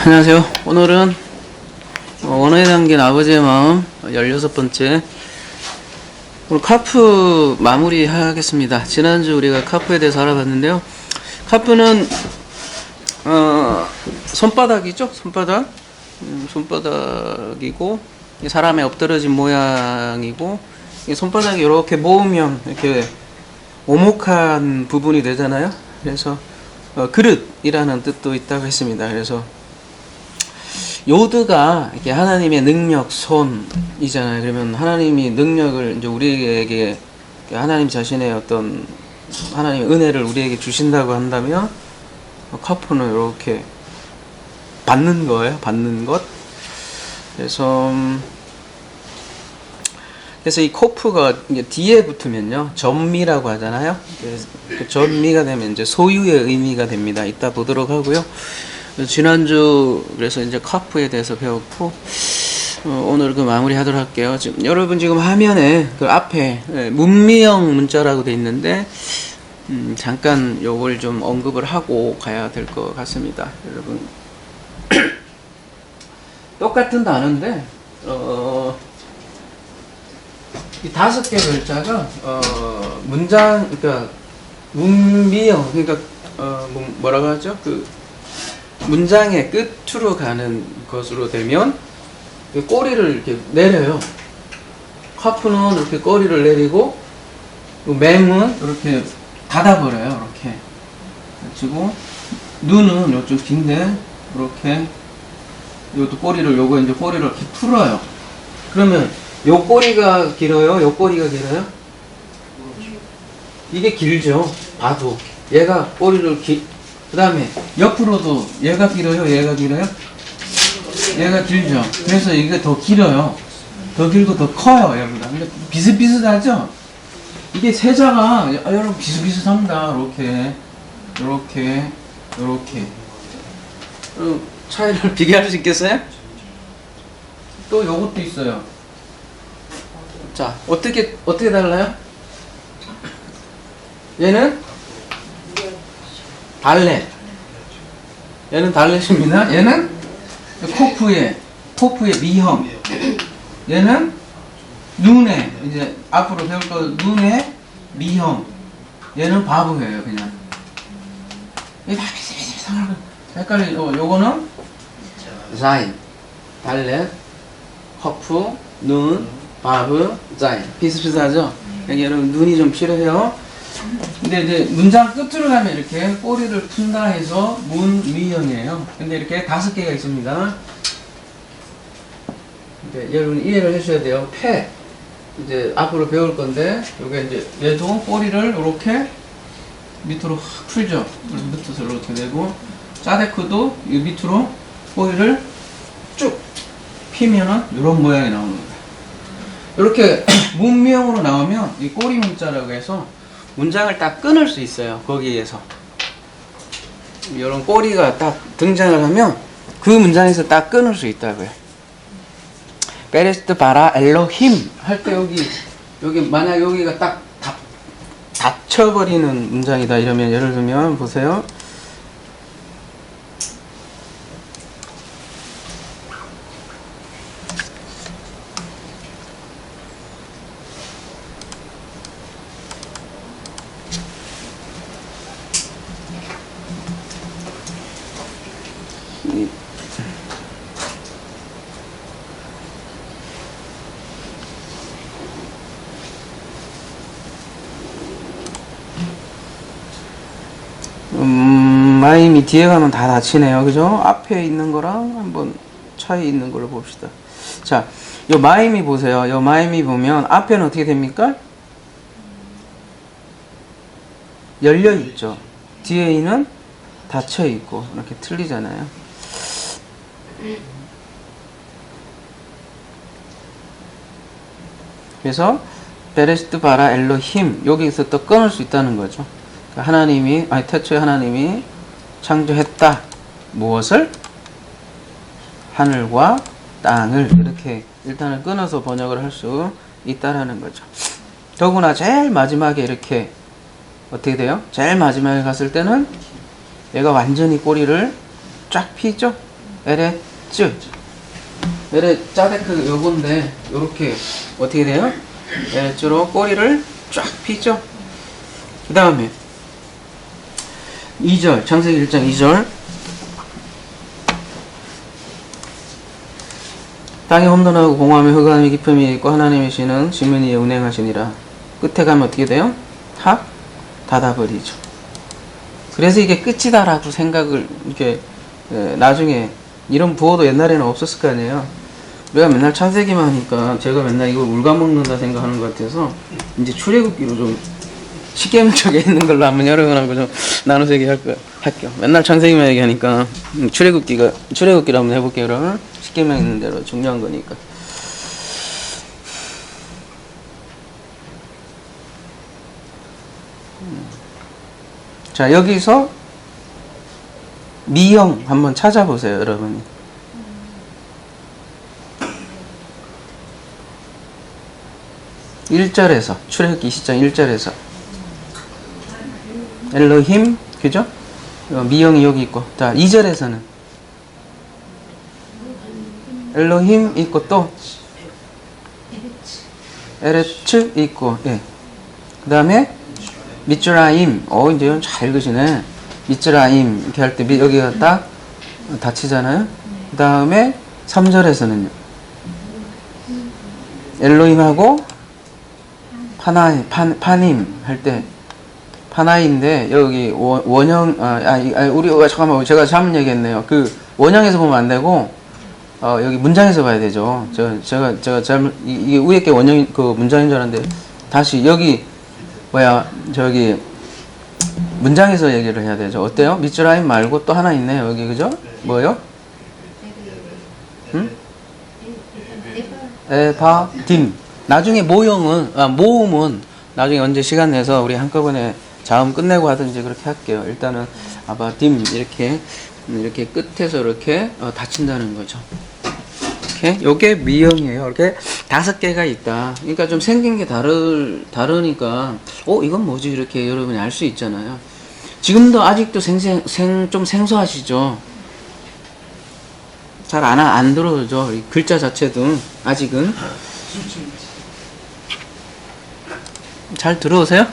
안녕하세요. 오늘은 언어에 담긴 아버지의 마음 16번째 오늘 카프 마무리 하겠습니다. 지난주 우리가 카프에 대해서 알아봤는데요. 카프는 손바닥이죠. 손바닥이고 사람의 엎드러진 모양이고 손바닥이 이렇게 모으면 이렇게 오목한 부분이 되잖아요. 그래서 그릇이라는 뜻도 있다고 했습니다. 그래서 요드가 이렇게 하나님의 능력, 손이잖아요. 그러면 하나님이 능력을 이제 우리에게 하나님 자신의 어떤 하나님의 은혜를 우리에게 주신다고 한다면 카프는 이렇게 받는 거예요. 받는 것. 그래서 이 코프가 이제 뒤에 붙으면요 전미라고 하잖아요. 그 전미가 되면 이제 소유의 의미가 됩니다. 이따 보도록 하고요. 지난주 그래서 이제 카프에 대해서 배웠고 오늘 그 마무리 하도록 할게요. 지금 여러분 지금 화면에 그 앞에 문미형 문자라고 돼 있는데 잠깐 요걸 좀 언급을 하고 가야 될 것 같습니다. 여러분 똑같은 단어인데 이 5개 글자가 문장 그러니까 문미형 그러니까 뭐라고 하죠? 그 문장의 끝으로 가는 것으로 되면 꼬리를 이렇게 내려요. 카프는 이렇게 꼬리를 내리고 맹은 이렇게 닫아버려요. 이렇게 그리고 눈은 요쪽 긴데 이렇게 이것도 꼬리를 요거 이제 꼬리를 이렇게 풀어요. 그러면 요 꼬리가 길어요? 요 꼬리가 길어요? 이게 길죠. 봐도 얘가 꼬리를 그 다음에 옆으로도 얘가 길어요? 얘가 길어요? 얘가 길죠. 그래서 이게 더 길어요. 더 길고 더 커요. 얘보다. 근데 비슷비슷하죠? 이게 세자가 여러분 비슷비슷합니다. 이렇게 차이를 비교할 수 있겠어요? 또 요것도 있어요. 자, 어떻게 달라요? 얘는 달렛. 얘는 달렛입니다. 얘는 코프의 미형. 얘는 눈에 이제 앞으로 배울 거 눈의 미형. 얘는 바보예요, 그냥. 이게 다 비슷비슷하고 헷갈리죠. 요거는 자인, 달렛, 코프, 눈, 바브, 자인. 비슷비슷하죠? 여기 여러분 눈이 좀 필요해요. 근데 이제 문장 끝으로 가면 이렇게 꼬리를 푼다 해서 문미형이에요. 근데 이렇게 5개가 있습니다. 근데 여러분 이해를 해주셔야 돼요. 폐 이제 앞으로 배울 건데 요게 이제 얘도 꼬리를 이렇게 밑으로 확 풀죠. 밑으로 이렇게 내고 짜데크도 이 밑으로 꼬리를 쭉 피면은 이런 모양이 나오는 거예요. 이렇게 문미형으로 나오면 이 꼬리 문자라고 해서 문장을 딱 끊을 수 있어요. 거기에서 이런 꼬리가 딱 등장을 하면 그 문장에서 딱 끊을 수 있다고요. 베레스트 바라 엘로힘 할 때 여기 만약 여기가 딱 닫혀버리는 문장이다 이러면 예를 들면 보세요. 마임이 뒤에 가면 다 닫히네요. 그죠? 앞에 있는 거랑 한번 차이 있는 걸로 봅시다. 자, 요 마임이 보세요. 요 마임이 보면 앞에는 어떻게 됩니까? 열려 있죠. 뒤에 있는 닫혀 있고 이렇게 틀리잖아요. 그래서 베레스트 바라 엘로힘 여기서 또 끊을 수 있다는 거죠. 하나님이 태초에 하나님이 창조했다. 무엇을? 하늘과 땅을 이렇게 일단은 끊어서 번역을 할 수 있다라는 거죠. 더구나 제일 마지막에 이렇게 어떻게 돼요? 제일 마지막에 갔을 때는 얘가 완전히 꼬리를 쫙 피죠? 에레쯔. 에레 짜데크 요건데 요렇게 어떻게 돼요? 에레쯔로 꼬리를 쫙 피죠. 그 다음에 2절 창세기 1장 2절 땅이 험난하고 공허하며 흑암이 깊음이 있고 하나님이시는 지문 위에 운행하시니라. 끝에 가면 어떻게 돼요? 다 닫아버리죠. 그래서 이게 끝이다라고 생각을 이렇게 나중에 이런 부호도 옛날에는 없었을 거 아니에요. 우리가 맨날 창세기만 하니까 제가 맨날 이걸 울가먹는다 생각하는 것 같아서 이제 출애굽기로 좀 십계명 쪽에 있는 걸로 한번 여러분하고 좀 나눠서 얘기할게요. 맨날 창세기만 얘기하니까 출애굽기로 한번 해볼게요. 그러면 십계명 있는 대로 중요한 거니까. 자, 여기서 미형 한번 찾아보세요, 여러분이. (1절에서) 출애굽기 20장 1절에서 엘로힘, 그죠? 미형이 여기 있고, 자 2절에서는 엘로힘 있고 또 에레츠 있고, 예. 그 다음에 미츠라임, 이제 잘 읽으시네. 미츠라임 이렇게 할 때 여기가 딱 닫히잖아요. 그 다음에 3절에서는요 엘로힘하고 파님 할 때 파나이인데 여기 원형 우리 잠깐만 제가 잘못 얘기했네요. 그 원형에서 보면 안 되고 여기 문장에서 봐야 되죠. 제가 잘못 이게 위에 게 원형 그 문장인 줄 알았는데 다시 여기 저기 문장에서 얘기를 해야 되죠. 어때요? 미츠라임 말고 또 하나 있네요. 여기 그죠? 뭐요? 응? 에바딤. 나중에 모음은 나중에 언제 시간 내서 우리 한꺼번에 자음 끝내고 하든지 그렇게 할게요. 일단은 아바딤 이렇게 끝에서 이렇게 닫힌다는 거죠. 이렇게 요게 미형이에요. 이렇게 5개가 있다. 그러니까 좀 생긴 게 다르니까 이건 뭐지 이렇게 여러분이 알 수 있잖아요. 지금도 아직도 좀 생소하시죠? 잘 안 들어오죠. 이 글자 자체도 아직은. 잘 들어오세요?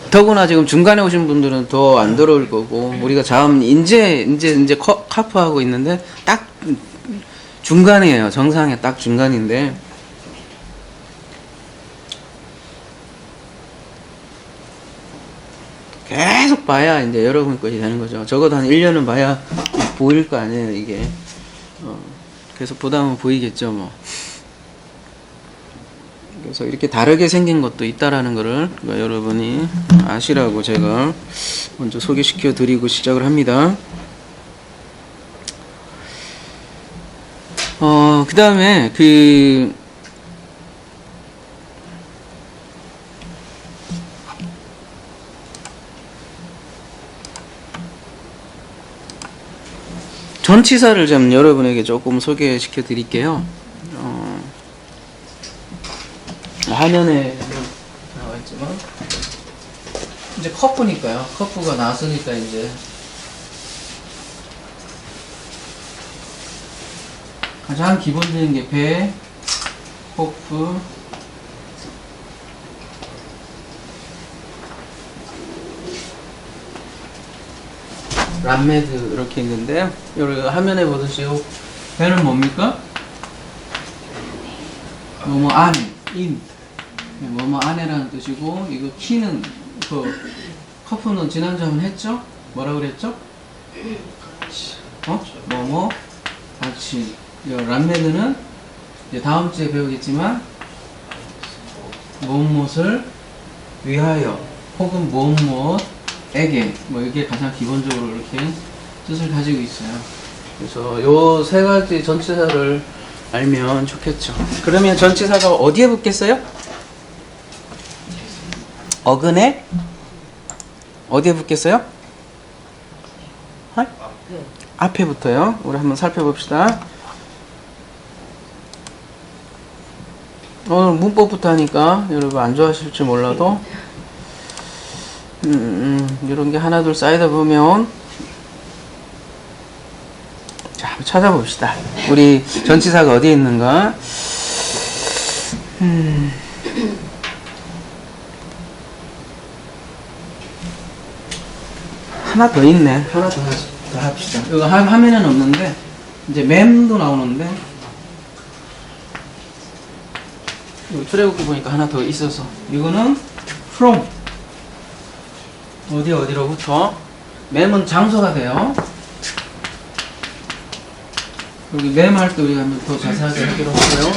더구나 지금 중간에 오신 분들은 더 안 들어올 거고, 우리가 자음 이제 카프하고 있는데 딱 중간이에요. 정상에 딱 중간인데. 계속 봐야 이제 여러분 것이 되는 거죠. 적어도 한 1년은 봐야 보일 거 아니에요, 이게. 그래서 보다 보면 보이겠죠, 뭐. 그래서 이렇게 다르게 생긴 것도 있다라는 거를 여러분이 아시라고 제가 먼저 소개시켜 드리고 시작을 합니다. 그 다음에 전치사를 좀 여러분에게 조금 소개시켜 드릴게요. 화면에 나와 있지만 이제 커프니까요. 커프가 나왔으니까 이제 가장 기본적인 게 배, 커프, 람메드 이렇게 있는데요. 여기 화면에 보듯이 배는 뭡니까? 뭐뭐 안, 인, 뭐뭐 안에라는 뜻이고, 이거 키는 커프는 지난주 한번 했죠? 뭐라 그랬죠? 뭐뭐 같이. 람메드는 이제 다음 주에 배우겠지만 무엇을 위하여 혹은 무엇에게 이게 가장 기본적으로 이렇게 뜻을 가지고 있어요. 그래서 요 세 가지 전치사를 알면 좋겠죠. 그러면 전치사가 어디에 붙겠어요? 어근에 어디에 붙겠어요? 앞에 붙어요. 우리 한번 살펴봅시다. 오늘 문법부터 하니까 여러분 안 좋아하실지 몰라도 이런 게 하나 둘 쌓이다 보면 자, 찾아봅시다. 우리 전치사가 어디에 있는가? 하나 더 있네. 하나 더 합시다. 이거 화면에는 없는데, 이제 맴도 나오는데, 출애굽기 보니까 하나 더 있어서. 이거는 from. 어디로부터? 맴은 장소가 돼요. 여기 맴할 때 우리가 한번 더 자세하게 하기로 했고요.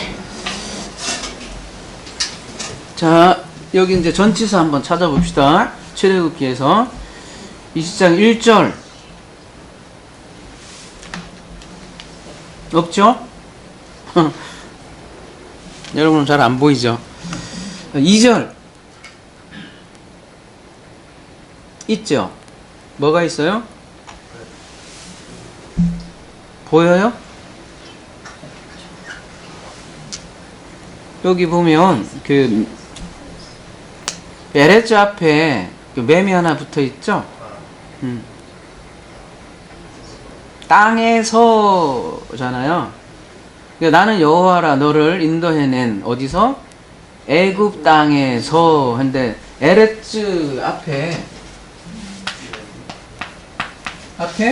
자, 여기 이제 전치사 한번 찾아봅시다. 출애굽기에서 20장 1절 없죠? 여러분은 잘 안 보이죠? 2절 있죠? 뭐가 있어요? 보여요? 여기 보면 그 베레츠 앞에 그 맴이 하나 붙어 있죠? 땅에서잖아요. 그러니까 나는 여호와라 너를 인도해낸 어디서? 애굽 땅에서. 근데 에레츠 앞에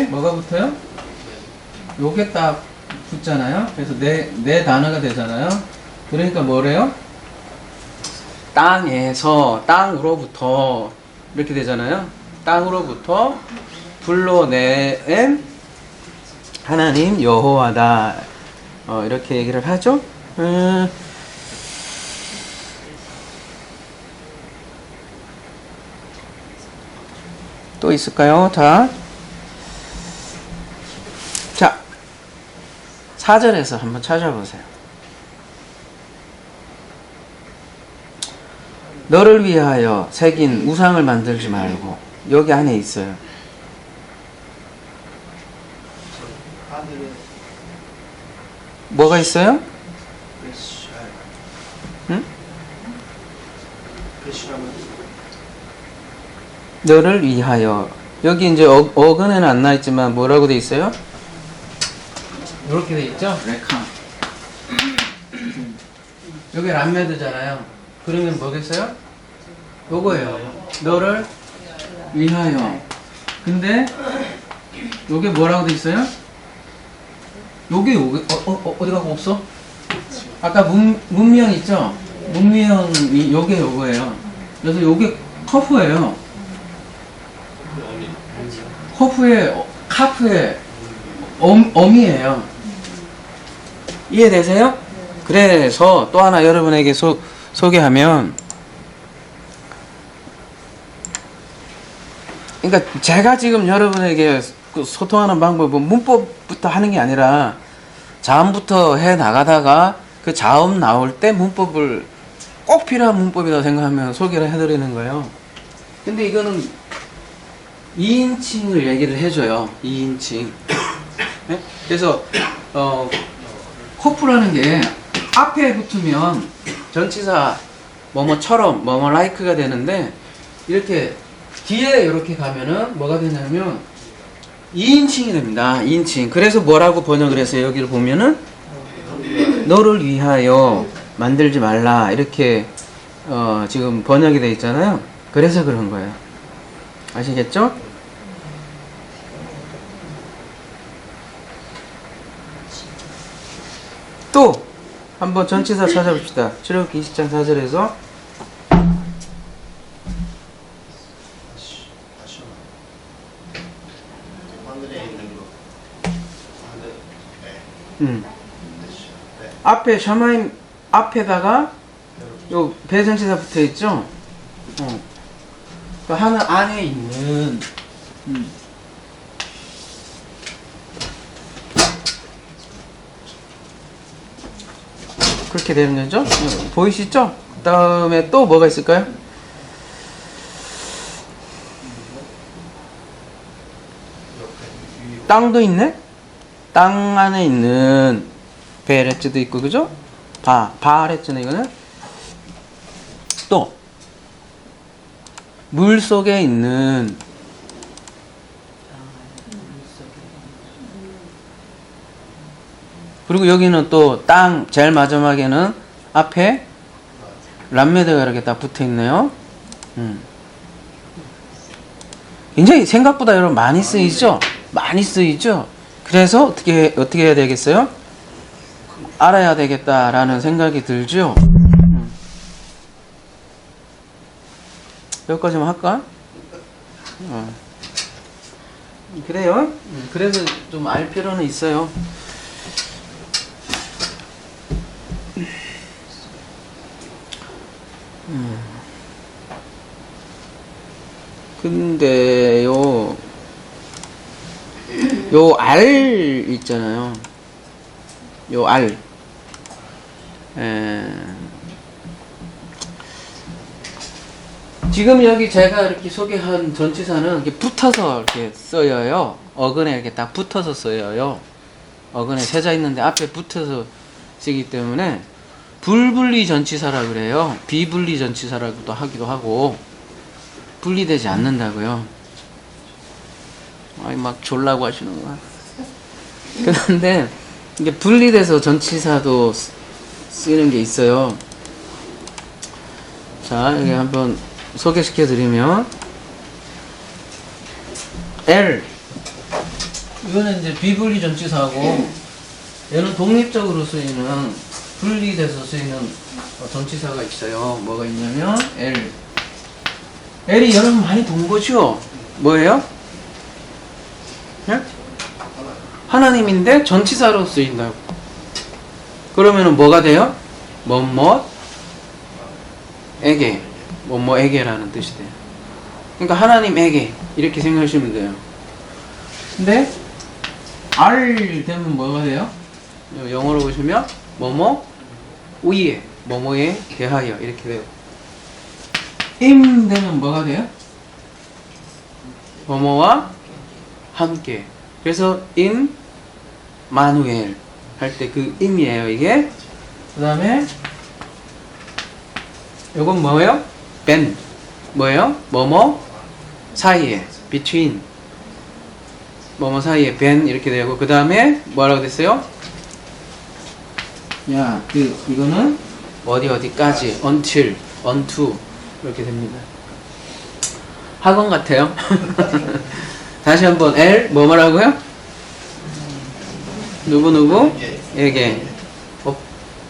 뭐가 붙어요? 요게 딱 붙잖아요. 그래서 내 단어가 되잖아요. 그러니까 뭐래요? 땅에서, 땅으로부터 이렇게 되잖아요. 땅으로부터 불러낸 하나님 여호와다. 이렇게 얘기를 하죠. 또 있을까요? 자, 4절에서 한번 찾아보세요. 너를 위하여 새긴 우상을 만들지 말고. 여기 안에 있어요. 뭐가 있어요? 응? 너를 위하여. 여기 이제 어근에는 안 나있지만 뭐라고 돼 있어요? 이렇게 돼 있죠? 레카. 여기 람메드잖아요. 그러면 뭐겠어요? 요거예요. 너를 위하여. 근데 요게 뭐라고 돼 있어요? 요게 어디 가고 없어? 아까 문명 있죠? 문명이 요거예요. 그래서 요게 커프예요. 커프에 카프에 엄이에요. 이해되세요? 그래서 또 하나 여러분에게 소개하면, 그러니까 제가 지금 여러분에게 소통하는 방법은 문법부터 하는 게 아니라 자음부터 해 나가다가 그 자음 나올 때 문법을 꼭 필요한 문법이라고 생각하면 소개를 해드리는 거예요. 근데 이거는 2인칭을 얘기를 해줘요. 2인칭. 네? 그래서 코프라는 게 앞에 붙으면 전치사 뭐뭐처럼 뭐뭐 like가 되는데, 이렇게 뒤에 이렇게 가면은 뭐가 되냐면 2인칭이 됩니다. 2인칭. 그래서 뭐라고 번역을 했어요? 여기를 보면은 너를 위하여 만들지 말라 이렇게 지금 번역이 되어 있잖아요. 그래서 그런 거예요. 아시겠죠? 또 한번 전치사 찾아봅시다. 출애굽기 20장 4절에서 앞에 샤마임 앞에다가 요 배전치사 붙어 있죠? 그 하나 안에 있는 그렇게 되는 거죠? 보이시죠? 그 다음에 또 뭐가 있을까요? 땅도 있네? 땅 안에 있는 베레츠도 있고, 그죠? 바레츠네, 이거는. 또, 물 속에 있는 그리고 여기는 또 땅 제일 마지막에는 앞에 람메드가 이렇게 딱 붙어 있네요. 굉장히 생각보다 여러분 많이 쓰이죠? 많이 쓰이죠? 그래서 어떻게 해야 되겠어요? 알아야 되겠다라는 생각이 들죠? 여기까지만 할까? 그래요? 그래서 좀 알 필요는 있어요. 근데 요 알 있잖아요. 요 알. 지금 여기 제가 이렇게 소개한 전치사는 이렇게 붙어서 이렇게 써요. 어근에 이렇게 딱 붙어서 써요. 어근에 세자 있는데 앞에 붙어서 쓰기 때문에 불분리 전치사라 그래요. 비분리 전치사라고도 하기도 하고 분리되지 않는다고요. 아이 막 졸라고 하시는구나. 그런데 이게 분리돼서 전치사도 쓰는 게 있어요. 자, 여기 한번 소개시켜 드리면 L 이거는 이제 비분리 전치사고 얘는 독립적으로 쓰이는 분리돼서 쓰이는 전치사가 있어요. 뭐가 있냐면 L이 여러분 많이 본 거죠? 뭐예요? 네? 하나님인데 전치사로 쓰인다고. 그러면은 뭐가 돼요? 뭐뭐에게라는 뜻이 돼요. 그러니까 하나님에게 이렇게 생각하시면 돼요. 근데 R 되면 뭐가 돼요? 영어로 보시면 뭐뭐에 대하여 이렇게 돼요. 임 되면 뭐가 돼요? 뭐뭐와 함께. 그래서 임마누엘 할 때 그 임이에요 이게. 그 다음에 요건 뭐예요? 벤 뭐예요? 뭐뭐 사이에 between 뭐뭐 사이에 벤 이렇게 되고 그 다음에 뭐라고 됐어요? 야, 이거는 어디까지 until, unto 이렇게 됩니다. 학원 같아요. 다시 한번 L 뭐라고요? 누구에게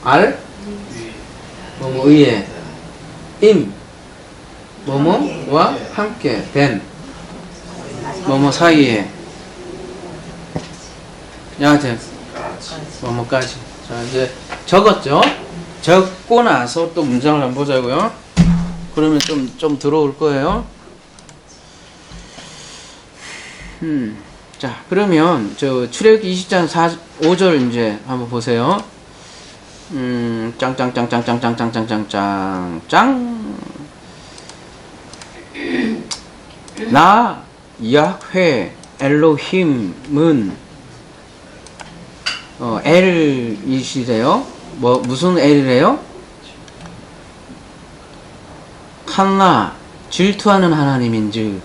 R 뭐뭐의에 임 뭐뭐와 함께 벤 뭐뭐 사이에 야제 뭐뭐까지. 자 이제 적었죠? 적고 나서 또 문장을 한번 보자고요. 그러면 좀 들어올 거예요. 자, 그러면 저 출애굽기 20장 5절 이제 한번 보세요. 짱짱짱짱짱짱짱짱짱짱짱 나 야훼 엘로힘은 L이시래요. 무슨 L이래요? 칸나 질투하는 하나님인즉.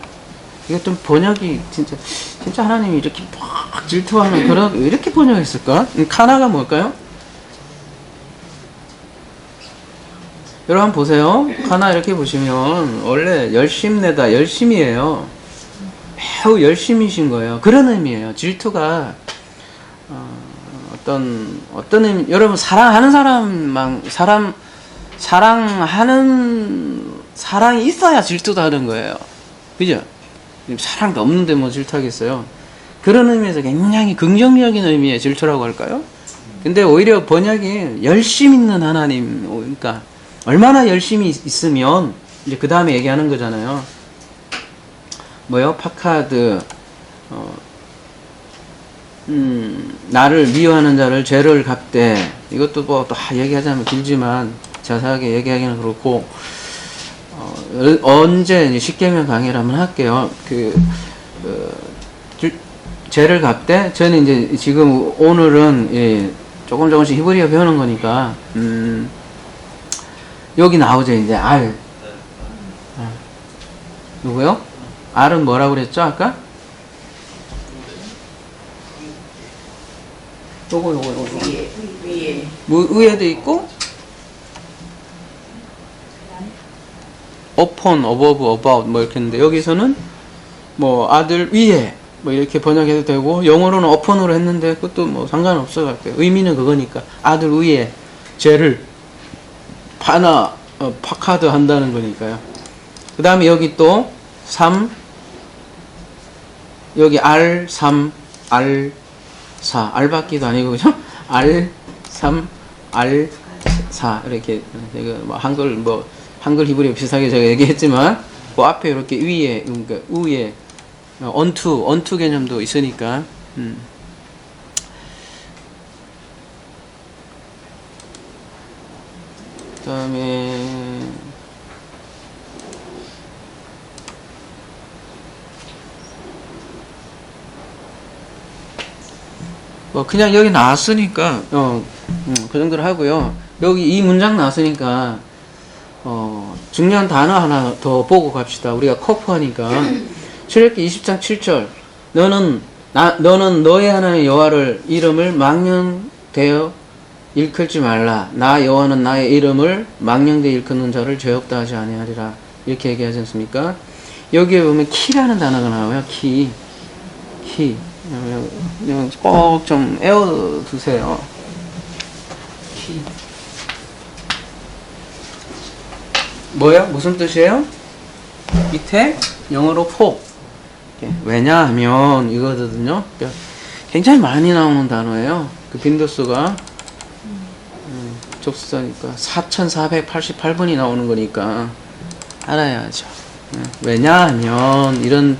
이게 좀 번역이 진짜 하나님이 이렇게 막 질투하는 그런 왜 이렇게 번역했을까? 카나가 뭘까요? 여러분 한번 보세요. 카나 이렇게 보시면 원래 열심내다 열심이에요. 매우 열심이신 거예요. 그런 의미예요. 질투가 어떤 의미, 여러분 사랑하는 사랑이 있어야 질투도 하는 거예요. 그죠? 사랑도 없는데 뭐 질투하겠어요. 그런 의미에서 굉장히 긍정적인 의미의 질투라고 할까요? 근데 오히려 번역이 열심 있는 하나님, 그러니까 얼마나 열심히 있으면 이제 그 다음에 얘기하는 거잖아요. 뭐요? 파카드 나를 미워하는 자를 죄를 갚되. 이것도 뭐 또 얘기하자면 길지만 자세하게 얘기하기는 그렇고 언제 십계명 강의를 한번 할게요. 죄를 갚되. 저는 이제 지금 오늘은 조금씩 히브리어 배우는 거니까 여기 나오죠 이제 알. 누구요? 알은 뭐라고 그랬죠 아까? 요거. 위에. 뭐 위에도 있고 upon, above, about 뭐 이렇게 했는데 여기서는 뭐 아들 위에 뭐 이렇게 번역해도 되고 영어로는 upon으로 했는데 그것도 뭐 상관없어요. 의미는 그거니까 아들 위에 죄를 파카드 한다는 거니까요. 그 다음에 여기 또 3 여기 R3 R4 R밖에도 아니고 그죠? R3 R4 이렇게 제가 뭐 한글 히브리 비슷하게 제가 얘기했지만 그 앞에 이렇게 위에 그러니까 위에 onto 개념도 있으니까 그 다음에 뭐 그냥 여기 나왔으니까 그 정도로 하고요. 여기 이 문장 나왔으니까 중요한 단어 하나 더 보고 갑시다. 우리가 커프하니까 출애굽기 20장 7절 너는 너의 하나님 여호와를 이름을 망령되어 일컬지 말라. 나 여호와는 나의 이름을 망령되어 일컫는 자를 죄 없다 하지 아니하리라. 이렇게 얘기하지 않습니까? 여기에 보면 키라는 단어가 나와요. 키. 꼭 좀 애워두세요. 키. 뭐야? 무슨 뜻이에요? 밑에 영어로 폭. 왜냐하면 이거거든요. 굉장히 나오는 단어예요. 그 빈도수가 접수자니까 4488번이 나오는 거니까 알아야죠. 왜냐하면 이런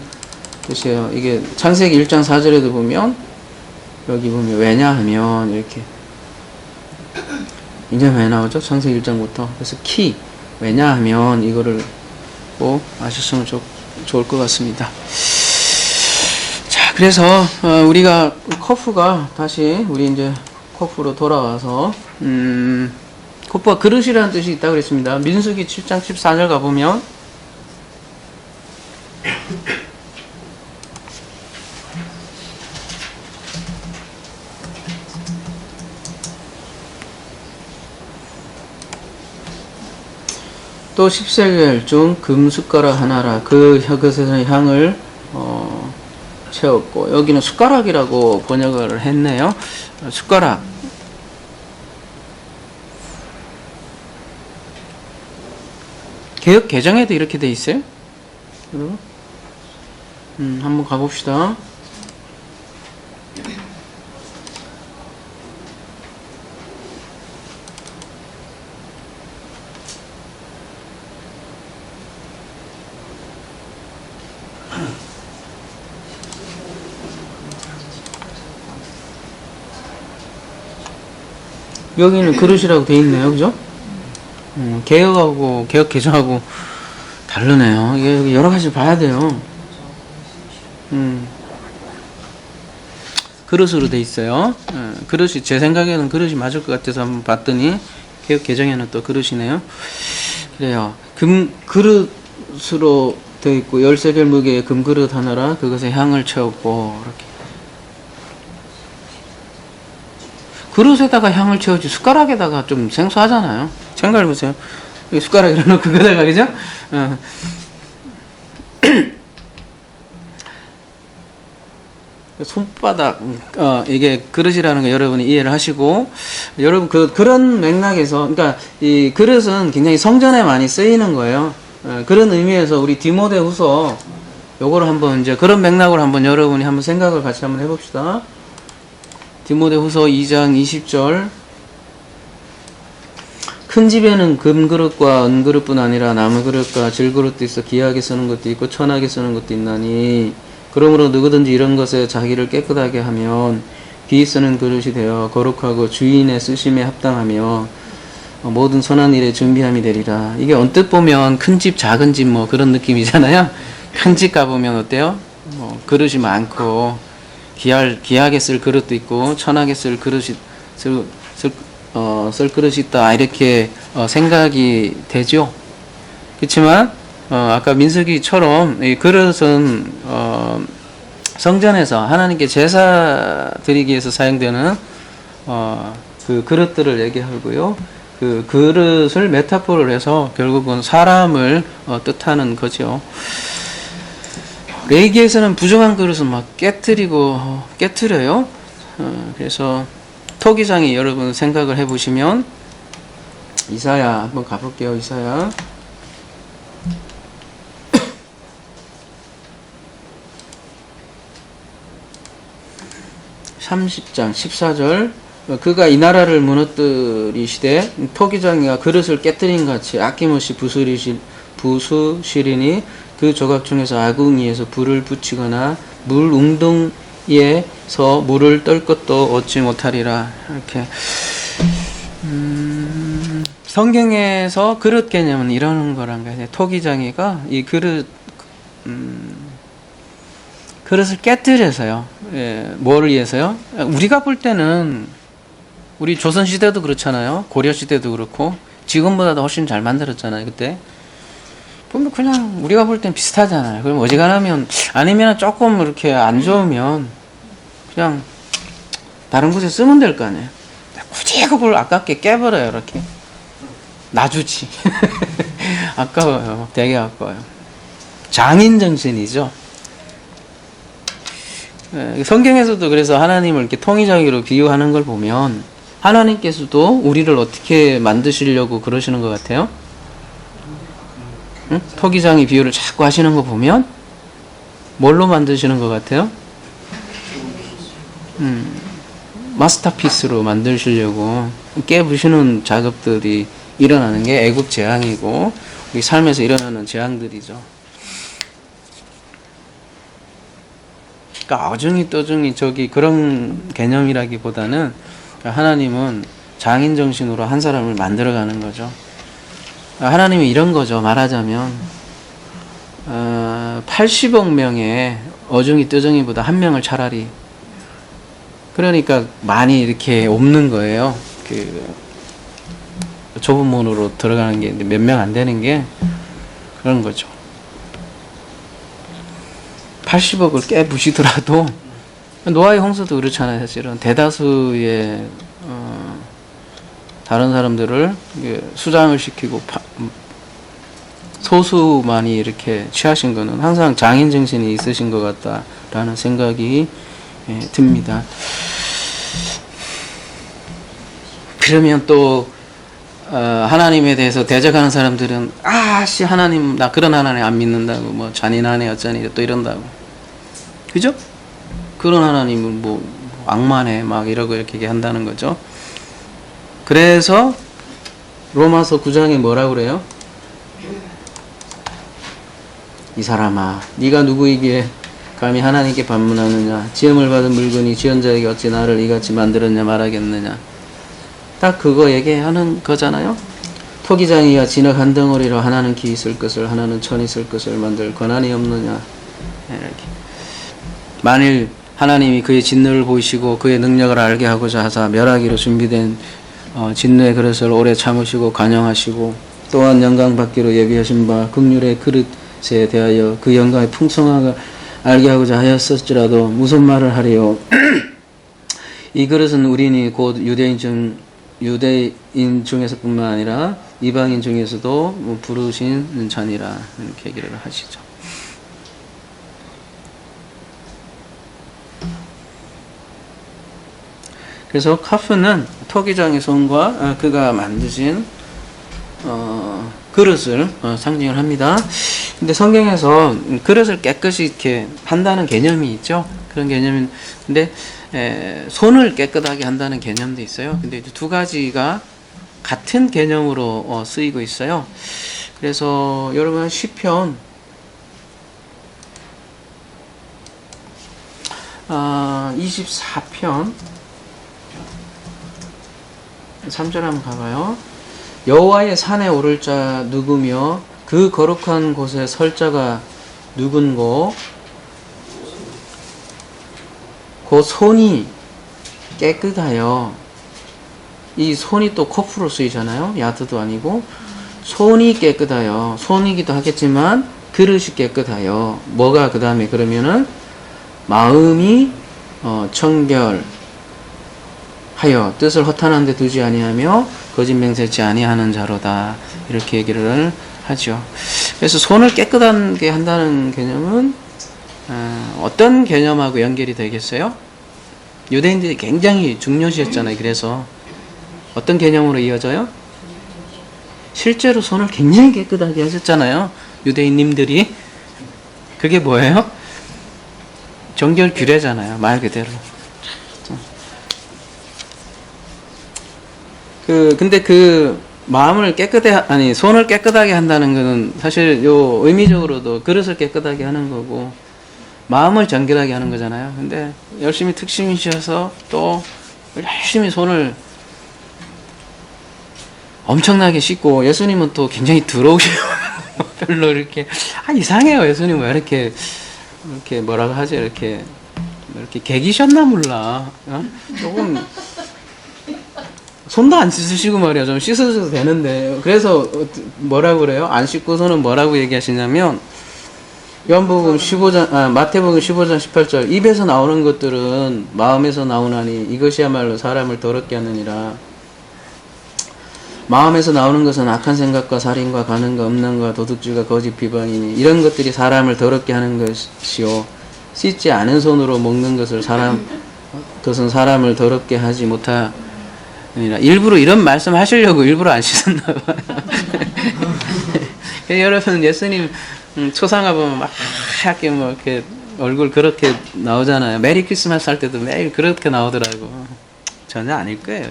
뜻이에요. 이게 창세기 1장 4절에도 보면 여기 보면 왜냐하면 이렇게 이제 왜 나오죠? 창세기 1장부터. 그래서 키 왜냐하면 이거를 꼭 아셨으면 좋을 것 같습니다. 자, 그래서 우리가 커프가 다시 우리 이제 커프로 돌아와서 커프가 그릇이라는 뜻이 있다고 그랬습니다. 민수기 7장 14절 가보면 또 10세겔 중 금숟가락 하나라 그 혀그릇에서 향을 채웠고 여기는 숟가락이라고 번역을 했네요. 숟가락 개역 개정에도 이렇게 돼 있어요. 한번 가봅시다. 여기는 그릇이라고 돼 있네요. 그죠? 개혁하고 개혁 개정하고 다르네요. 이게 여러 가지 봐야 돼요. 그릇으로 돼 있어요. 그릇이 제 생각에는 그릇이 맞을 것 같아서 한번 봤더니 개혁 개정에는 또 그릇이네요. 그래요. 금 그릇으로 돼 있고 10세겔 무게의 금그릇 하나라 그것에 향을 채웠고 이렇게. 그릇에다가 향을 채우지 숟가락에다가 좀 생소하잖아요. 생각해보세요. 숟가락에 넣고 그거다가 그죠? 손바닥 이게 그릇이라는 거 여러분이 이해를 하시고 여러분 그런 맥락에서 그러니까 이 그릇은 굉장히 성전에 많이 쓰이는 거예요. 그런 의미에서 우리 디모데후서 요거를 한번 이제 그런 맥락으로 한번 여러분이 한번 생각을 같이 한번 해봅시다. 디모데후서 2장 20절 큰 집에는 금그릇과 은그릇뿐 아니라 나무그릇과 질그릇도 있어 귀하게 쓰는 것도 있고 천하게 쓰는 것도 있나니 그러므로 누구든지 이런 것에 자기를 깨끗하게 하면 귀히 쓰는 그릇이 되어 거룩하고 주인의 쓰심에 합당하며 모든 선한 일에 준비함이 되리라. 이게 언뜻 보면 큰 집 작은 집 뭐 그런 느낌이잖아요. 큰 집 가보면 어때요? 그릇이 많고 귀하게 쓸 그릇도 있고 천하게 쓸 그릇이 쓸 그릇이 있다 이렇게 생각이 되죠. 그렇지만 아까 민수기처럼 이 그릇은 성전에서 하나님께 제사 드리기 위해서 사용되는 그 그릇들을 얘기하고요. 그 그릇을 메타포를 해서 결국은 사람을 뜻하는 거죠. 레이기에서는 부정한 그릇을 막 깨뜨려요. 그래서 토기장이 여러분 생각을 해보시면 이사야 한번 가볼게요. 이사야 30장 14절 그가 이 나라를 무너뜨리시되 토기장이가 그릇을 깨뜨린 같이 아낌없이 부수시리니 그 조각 중에서 아궁이에서 불을 붙이거나 물 웅덩이에서 물을 떨 것도 얻지 못하리라. 이렇게 성경에서 그릇 개념은 이러는 거란 거예요. 토기장이가 이 그릇을 깨뜨려서요. 예, 뭐를 위해서요? 우리가 볼 때는 우리 조선시대도 그렇잖아요. 고려시대도 그렇고 지금보다도 훨씬 잘 만들었잖아요. 그때 보면 그냥 우리가 볼 땐 비슷하잖아요. 그럼 어지간하면 아니면 조금 이렇게 안 좋으면 그냥 다른 곳에 쓰면 될 거 아니에요. 굳이 그걸 아깝게 깨버려요. 이렇게 놔주지. 아까워요. 되게 아까워요. 장인정신이죠. 성경에서도 그래서 하나님을 이렇게 통의자기로 비유하는 걸 보면 하나님께서도 우리를 어떻게 만드시려고 그러시는 것 같아요? 응? 토기장이 비유를 자꾸 하시는 거 보면 뭘로 만드시는 것 같아요? 마스터피스로 만드시려고 깨부시는 작업들이 일어나는 게 애굽 재앙이고 우리 삶에서 일어나는 재앙들이죠. 그러니까 어중이 떠중이 그런 개념이라기보다는 하나님은 장인 정신으로 한 사람을 만들어가는 거죠. 하나님이 이런 거죠. 말하자면 80억 명의 어중이 떠중이보다 한 명을 차라리 그러니까 많이 이렇게 없는 거예요. 그 좁은 문으로 들어가는 게 몇 명 안 되는 게 그런 거죠. 80억을 깨부시더라도 노아의 홍수도 그렇잖아요. 사실은 대다수의 다른 사람들을 수장을 시키고 소수만이 이렇게 취하신 거는 항상 장인 정신이 있으신 것 같다라는 생각이 듭니다. 그러면 또 하나님에 대해서 대적하는 사람들은 하나님 나 그런 하나님 안 믿는다고 뭐 잔인하네 어쩌니 또 이런다고 그죠? 그런 하나님은 뭐 악마네 막 이러고 이렇게 얘기한다는 거죠. 그래서 로마서 9장에 뭐라고 그래요? 이 사람아 네가 누구이기에 감히 하나님께 반문하느냐 지음을 받은 물건이 지은 자에게 어찌 나를 이같이 만들었냐 말하겠느냐 딱 그거 얘기하는 거잖아요. 토기장이가 진흙 한 덩어리로 하나는 기 있을 것을 하나는 천 있을 것을 만들 권한이 없느냐 이렇게 만일 하나님이 그의 진노를 보이시고 그의 능력을 알게 하고자 하사 멸하기로 준비된 진노의 그릇을 오래 참으시고 관용하시고 또한 영광 받기로 예비하신 바 긍휼의 그릇에 대하여 그 영광의 풍성함을 알게 하고자 하였을지라도 무슨 말을 하리요. 이 그릇은 우리니 곧 유대인 중에서뿐만 아니라 이방인 중에서도 부르신 자니라 이렇게 얘기를 하시죠. 그래서 카프는 토기장의 손과 그가 만드신 그릇을 상징을 합니다. 근데 성경에서 그릇을 깨끗이 이렇게 한다는 개념이 있죠. 그런 개념이 근데 손을 깨끗하게 한다는 개념도 있어요. 근데 이제 두 가지가 같은 개념으로 쓰이고 있어요. 그래서 여러분 시편 24편 3절 한번 가봐요. 여호와의 산에 오를 자 누구며 그 거룩한 곳에 설 자가 누군고 그 손이 깨끗하여 이 손이 또 코프로 쓰이잖아요. 야드도 아니고 손이 깨끗하여 손이기도 하겠지만 그릇이 깨끗하여 뭐가 그 다음에 그러면은 마음이 청결 하여 뜻을 허탄한 데 두지 아니하며 거짓 맹세치 아니하는 자로다. 이렇게 얘기를 하죠. 그래서 손을 깨끗하게 한다는 개념은 어떤 개념하고 연결이 되겠어요? 유대인들이 굉장히 중요시했잖아요. 그래서 어떤 개념으로 이어져요? 실제로 손을 굉장히 깨끗하게 하셨잖아요. 유대인님들이. 그게 뭐예요? 정결 규례잖아요. 말 그대로. 근데 마음을 손을 깨끗하게 한다는 것은 사실 요 의미적으로도 그릇을 깨끗하게 하는 거고, 마음을 정결하게 하는 거잖아요. 근데 열심히 특심이셔서 또 열심히 손을 엄청나게 씻고, 예수님은 또 굉장히 더러우셔요. 별로 이렇게, 이상해요. 예수님 왜 이렇게 뭐라고 하죠? 이렇게 개기셨나 몰라. 조금, 손도 안 씻으시고 말이야. 좀 씻으셔도 되는데. 그래서 뭐라고 그래요? 안 씻고서는 뭐라고 얘기하시냐면, 마태복음 15장 18절, 입에서 나오는 것들은 마음에서 나오나니 이것이야말로 사람을 더럽게 하느니라. 마음에서 나오는 것은 악한 생각과 살인과 간음과 음란과 도둑질과 거짓 비방이니 이런 것들이 사람을 더럽게 하는 것이요, 씻지 않은 손으로 먹는 것은 사람을 더럽게 하지 못하니라. 일부러 이런 말씀 하시려고 일부러 안 씻었나 봐요. 여러분, 예수님 초상화 보면 막 하얗게 뭐 이렇게 얼굴 그렇게 나오잖아요. 메리 크리스마스 할 때도 매일 그렇게 나오더라고. 전혀 아닐 거예요.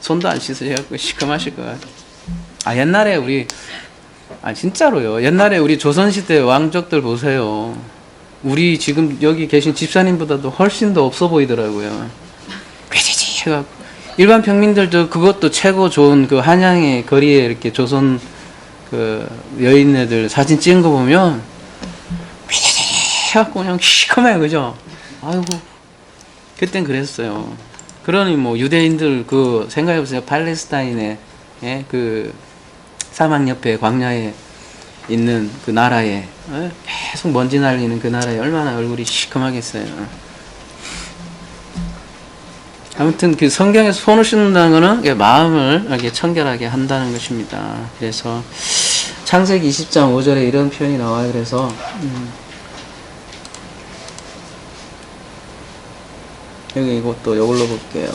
손도 안 씻으셔갖고 시커마실 것 같아요. 옛날에 진짜로요. 옛날에 우리 조선시대 왕족들 보세요. 우리 지금 여기 계신 집사님보다도 훨씬 더 없어 보이더라고요. 꾀지지 해갖고. 일반 평민들도 그것도 최고 좋은 그 한양의 거리에 이렇게 조선 그 여인네들 사진 찍은 거 보면 꾀지지 해갖고 그냥 시커매요. 그죠? 아이고. 그땐 그랬어요. 그러니 뭐 유대인들 생각해보세요. 팔레스타인의 그 사막 옆에 광야에 있는 그 나라에 계속 먼지 날리는 그 나라에 얼마나 얼굴이 시커하겠어요. 아무튼 그 성경에서 손을 씻는다는 것은 마음을 이렇게 청결하게 한다는 것입니다. 그래서 창세기 20장 5절에 이런 표현이 나와요. 그래서 여기 이것도 이걸로 볼게요.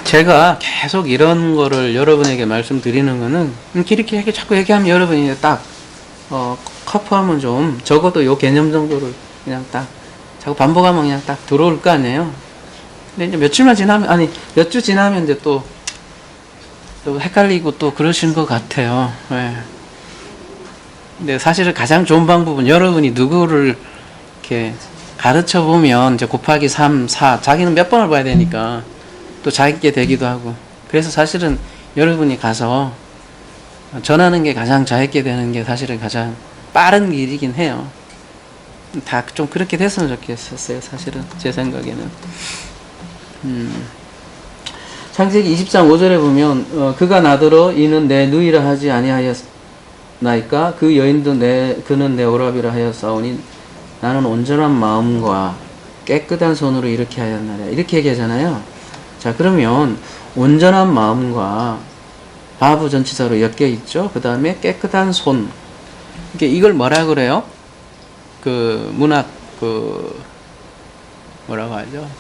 제가 계속 이런 거를 여러분에게 말씀드리는 거는 이렇게 자꾸 얘기하면 여러분이 딱 커프하면 좀 적어도 요 개념 정도를 그냥 딱 자꾸 반복하면 그냥 딱 들어올 거 아니에요. 근데 이제 며칠만 지나면 몇 주 지나면 이제 또 헷갈리고 또 그러시는 것 같아요. 네. 근데 사실은 가장 좋은 방법은 여러분이 누구를 이렇게 가르쳐 보면 이제 곱하기 3, 4, 자기는 몇 번을 봐야 되니까 또 자기게 되기도 하고. 그래서 사실은 여러분이 가서 전하는 게 가장 자기게 되는 게 사실은 가장 빠른 길이긴 해요. 다 좀 그렇게 됐으면 좋겠었어요. 사실은 제 생각에는. 창세기 20장 5절에 보면 그가 나더러 이는 내 누이라 하지 아니하였나이까 그 여인도 그는 내 오라비라 하였사오니 나는 온전한 마음과 깨끗한 손으로 이렇게 하였나라. 이렇게 얘기하잖아요. 자, 그러면 온전한 마음과 바부 전치사로 엮여 있죠. 그 다음에 깨끗한 손. 이걸 뭐라 그래요? 그 문학 뭐라고 하죠?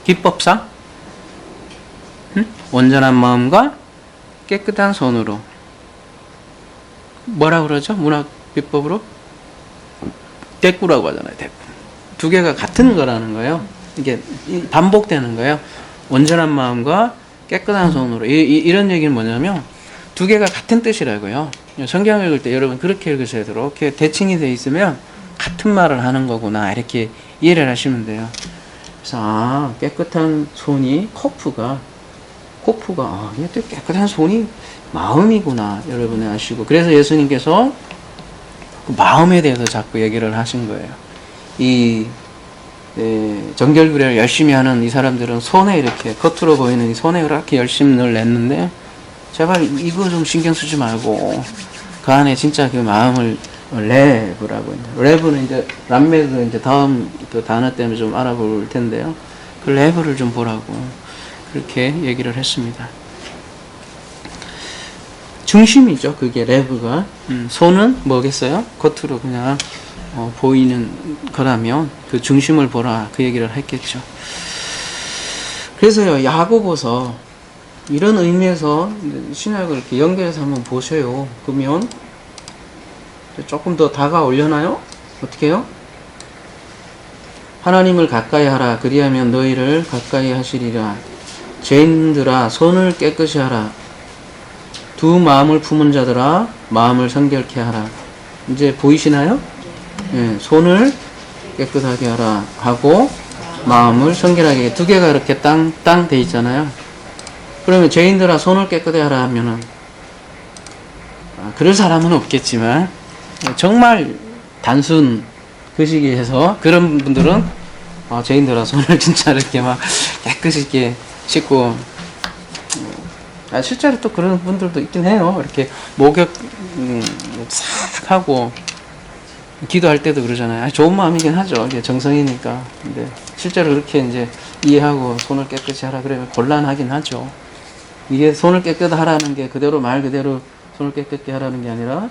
기법상 온전한 마음과 깨끗한 손으로 뭐라 그러죠? 문학 비법으로 대꾸라고 하잖아요. 대꾸. 두 개가 같은 거라는 거예요. 이게 반복되는 거예요. 온전한 마음과 깨끗한 손으로. 이런 얘기는 뭐냐면 두 개가 같은 뜻이라고요. 성경 읽을 때 여러분 그렇게 읽으셔야 돼요. 이렇게 대칭이 되어 있으면 같은 말을 하는 거구나 이렇게 이해를 하시면 돼요. 그래서 깨끗한 손이 코프가 이게 깨끗한 손이 마음이구나 여러분이 아시고, 그래서 예수님께서 그 마음에 대해서 자꾸 얘기를 하신 거예요. 이 정결규례를 열심히 하는 이 사람들은 손에 이렇게 겉으로 보이는 이 손에 이렇게 열심히 늘 냈는데 제발 이거 좀 신경 쓰지 말고 그 안에 진짜 그 마음을 레브라고 있는데, 레브는 이제 람메도 이제 다음 그 단어 때문에 좀 알아볼 텐데요. 그 레브를 좀 보라고 그렇게 얘기를 했습니다. 중심이죠. 그게 레브가. 손은 뭐겠어요? 겉으로 그냥 보이는 거라면 그 중심을 보라 그 얘기를 했겠죠. 그래서요, 야고보서 이런 의미에서 신약을 이렇게 연결해서 한번 보세요. 그러면 조금 더 다가오려나요? 어떻게 해요? 하나님을 가까이 하라. 그리하면 너희를 가까이 하시리라. 죄인들아 손을 깨끗이 하라. 두 마음을 품은 자들아 마음을 성결케 하라. 이제 보이시나요? 네, 손을 깨끗하게 하라 하고 마음을 성결하게, 두 개가 이렇게 땅 돼 있잖아요. 그러면 죄인들아 손을 깨끗하게 하라 하면은 그럴 사람은 없겠지만 정말 단순 그 시기에서 그런 분들은 죄인들아 손을 진짜 이렇게 막 깨끗이 이렇게 씻고, 실제로 또 그런 분들도 있긴 해요. 이렇게 목욕 싹 하고 기도할 때도 그러잖아요. 좋은 마음이긴 하죠. 이게 정성이니까. 근데 실제로 그렇게 이제 이해하고 손을 깨끗이 하라 그러면 곤란하긴 하죠. 이게 손을 깨끗하라는 게 그대로 말 그대로 손을 깨끗게 하라는 게 아니라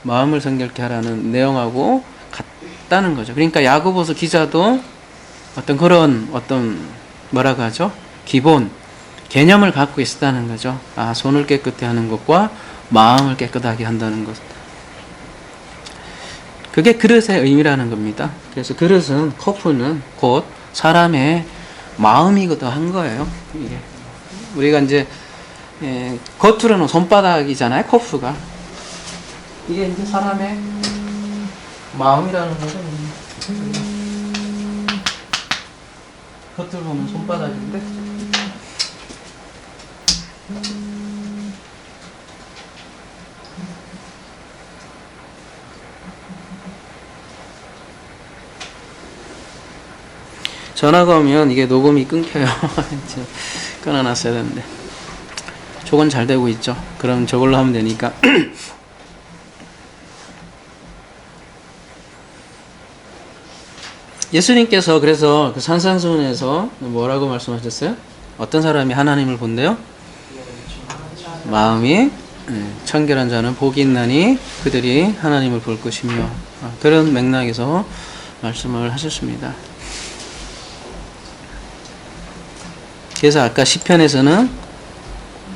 마음을 성결케 하라는 내용하고 같다는 거죠. 그러니까 야고보서 기자도 어떤 그런 뭐라고 하죠? 기본 개념을 갖고 있었다는 거죠. 손을 깨끗게 하는 것과 마음을 깨끗하게 한다는 것. 그게 그릇의 의미라는 겁니다. 그래서 그릇은, 코프는 곧 사람의 마음이기도 한 거예요. 이게. 우리가 이제 겉으로는 손바닥이잖아요, 코프가. 이게 이제 사람의 마음이라는 거죠. 겉으로 보면 손바닥인데 전화가 오면 이게 녹음이 끊겨요. 끊어놨어야 되는데. 저건 잘 되고 있죠. 그럼 저걸로 하면 되니까. 예수님께서 그래서 그 산상수훈에서 뭐라고 말씀하셨어요? 어떤 사람이 하나님을 본대요? 마음이 청결한 자는 복이 있나니 그들이 하나님을 볼 것이며, 그런 맥락에서 말씀을 하셨습니다. 그래서 아까 시편에서는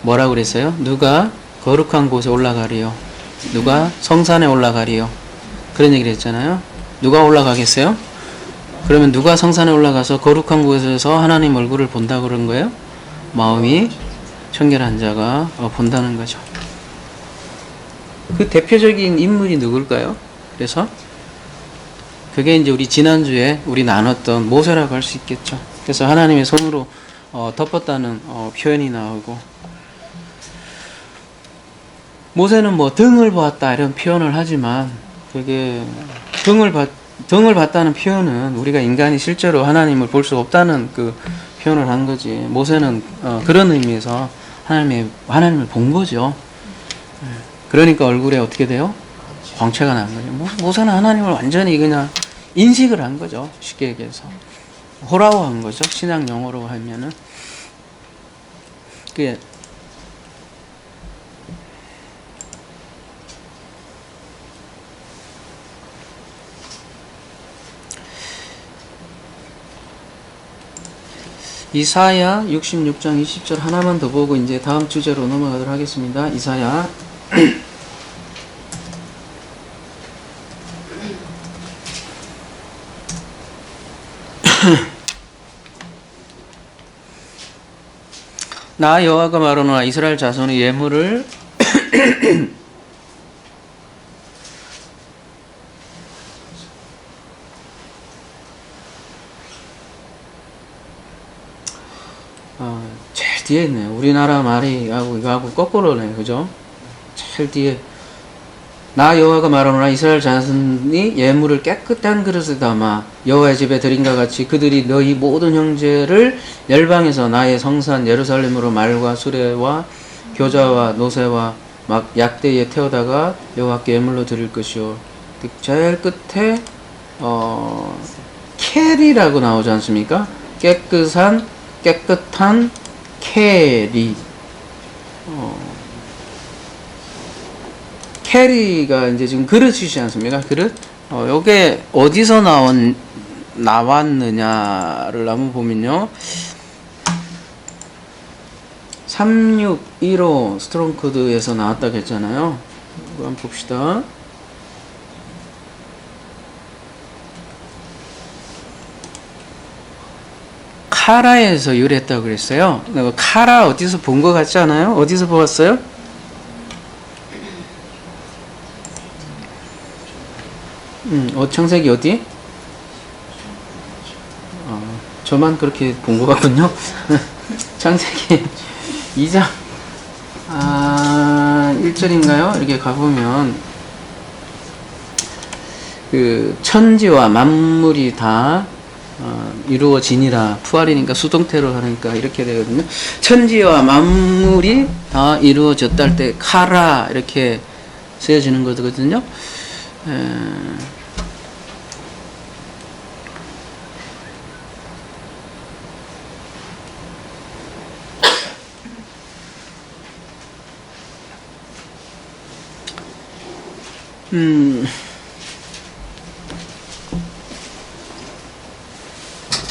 뭐라고 그랬어요? 누가 거룩한 곳에 올라가리요, 누가 성산에 올라가리요, 그런 얘기를 했잖아요. 누가 올라가겠어요? 그러면 누가 성산에 올라가서 거룩한 곳에서 하나님 얼굴을 본다고 그런 거예요? 마음이 청결한 자가 본다는 거죠. 그 대표적인 인물이 누굴까요? 그래서 그게 이제 우리 지난주에 우리 나눴던 모세라고 할 수 있겠죠. 그래서 하나님의 손으로 덮었다는 표현이 나오고, 모세는 뭐 등을 보았다 이런 표현을 하지만, 그게 등을 봤다는 표현은 우리가 인간이 실제로 하나님을 볼 수 없다는 그 표현을 한 거지. 모세는 그런 의미에서 하나님을 본 거죠. 그러니까 얼굴에 어떻게 돼요? 광채가 난 거죠. 모세는 하나님을 완전히 그냥 인식을 한 거죠. 쉽게 얘기해서 호라워한 거죠. 신약 용어로 하면은. 그게 이사야 66장 20절 하나만 더 보고 이제 다음 주제로 넘어가도록 하겠습니다. 이사야 나 여호와가 말하노라. 이스라엘 자손의 예물을 제일 뒤에 있네요. 우리나라 말이 이거하고 거꾸로네, 그죠? 제일 뒤에 나 여호와가 말하노라. 이스라엘 자손이 예물을 깨끗한 그릇에 담아 여호와의 집에 드린과 같이 그들이 너희 모든 형제를 열방에서 나의 성산 예루살렘으로 말과 수레와 교자와 노새와 막 약대에 태우다가 여호와께 예물로 드릴 것이요. 제일 끝에 캐리라고 나오지 않습니까? 깨끗한 캐리. 캐리가 이제 지금 그릇이지 않습니까? 그릇. 요게 어디서 나왔느냐를 한번 보면요. 3615 스트롱 코드에서 나왔다고 했잖아요. 이거 한번 봅시다. 카라에서 유래했다고 그랬어요. 카라 어디서 본 것 같지 않아요? 어디서 보았어요? 창세기 어디? 저만 그렇게 본 것 같군요. 창세기 2장 1절인가요? 이렇게 가보면 그 천지와 만물이 다 이루어지니라. 푸알이니까 수동태로 하니까 이렇게 되거든요. 천지와 만물이 다 이루어졌다 할 때 카라 이렇게 쓰여지는 거거든요.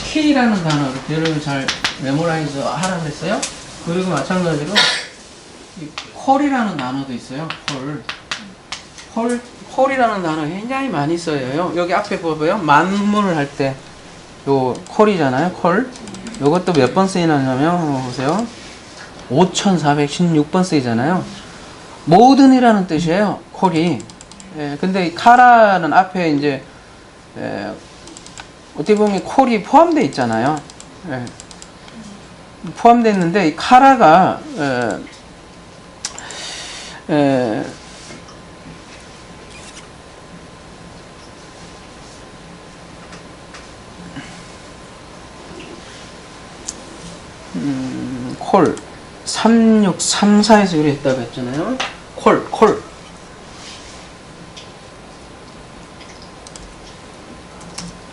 키라는 단어를 여러분 잘 메모라이즈 하라고 했어요. 그리고 마찬가지로 이 콜이라는 단어도 있어요. 콜이라는 단어 굉장히 많이 써요. 여기 앞에 봐봐요. 만문을 할 때 요 콜이잖아요. 콜. 요것도 몇 번 쓰이냐면 한번 보세요. 5416번 쓰이잖아요. 모든이라는 뜻이에요. 콜이. 근데 이 카라는 앞에 이제 어떻게 보면 콜이 포함되어 있잖아요. 포함되어 있는데 이 카라가 콜 3634에서 유래했다고 했잖아요. 콜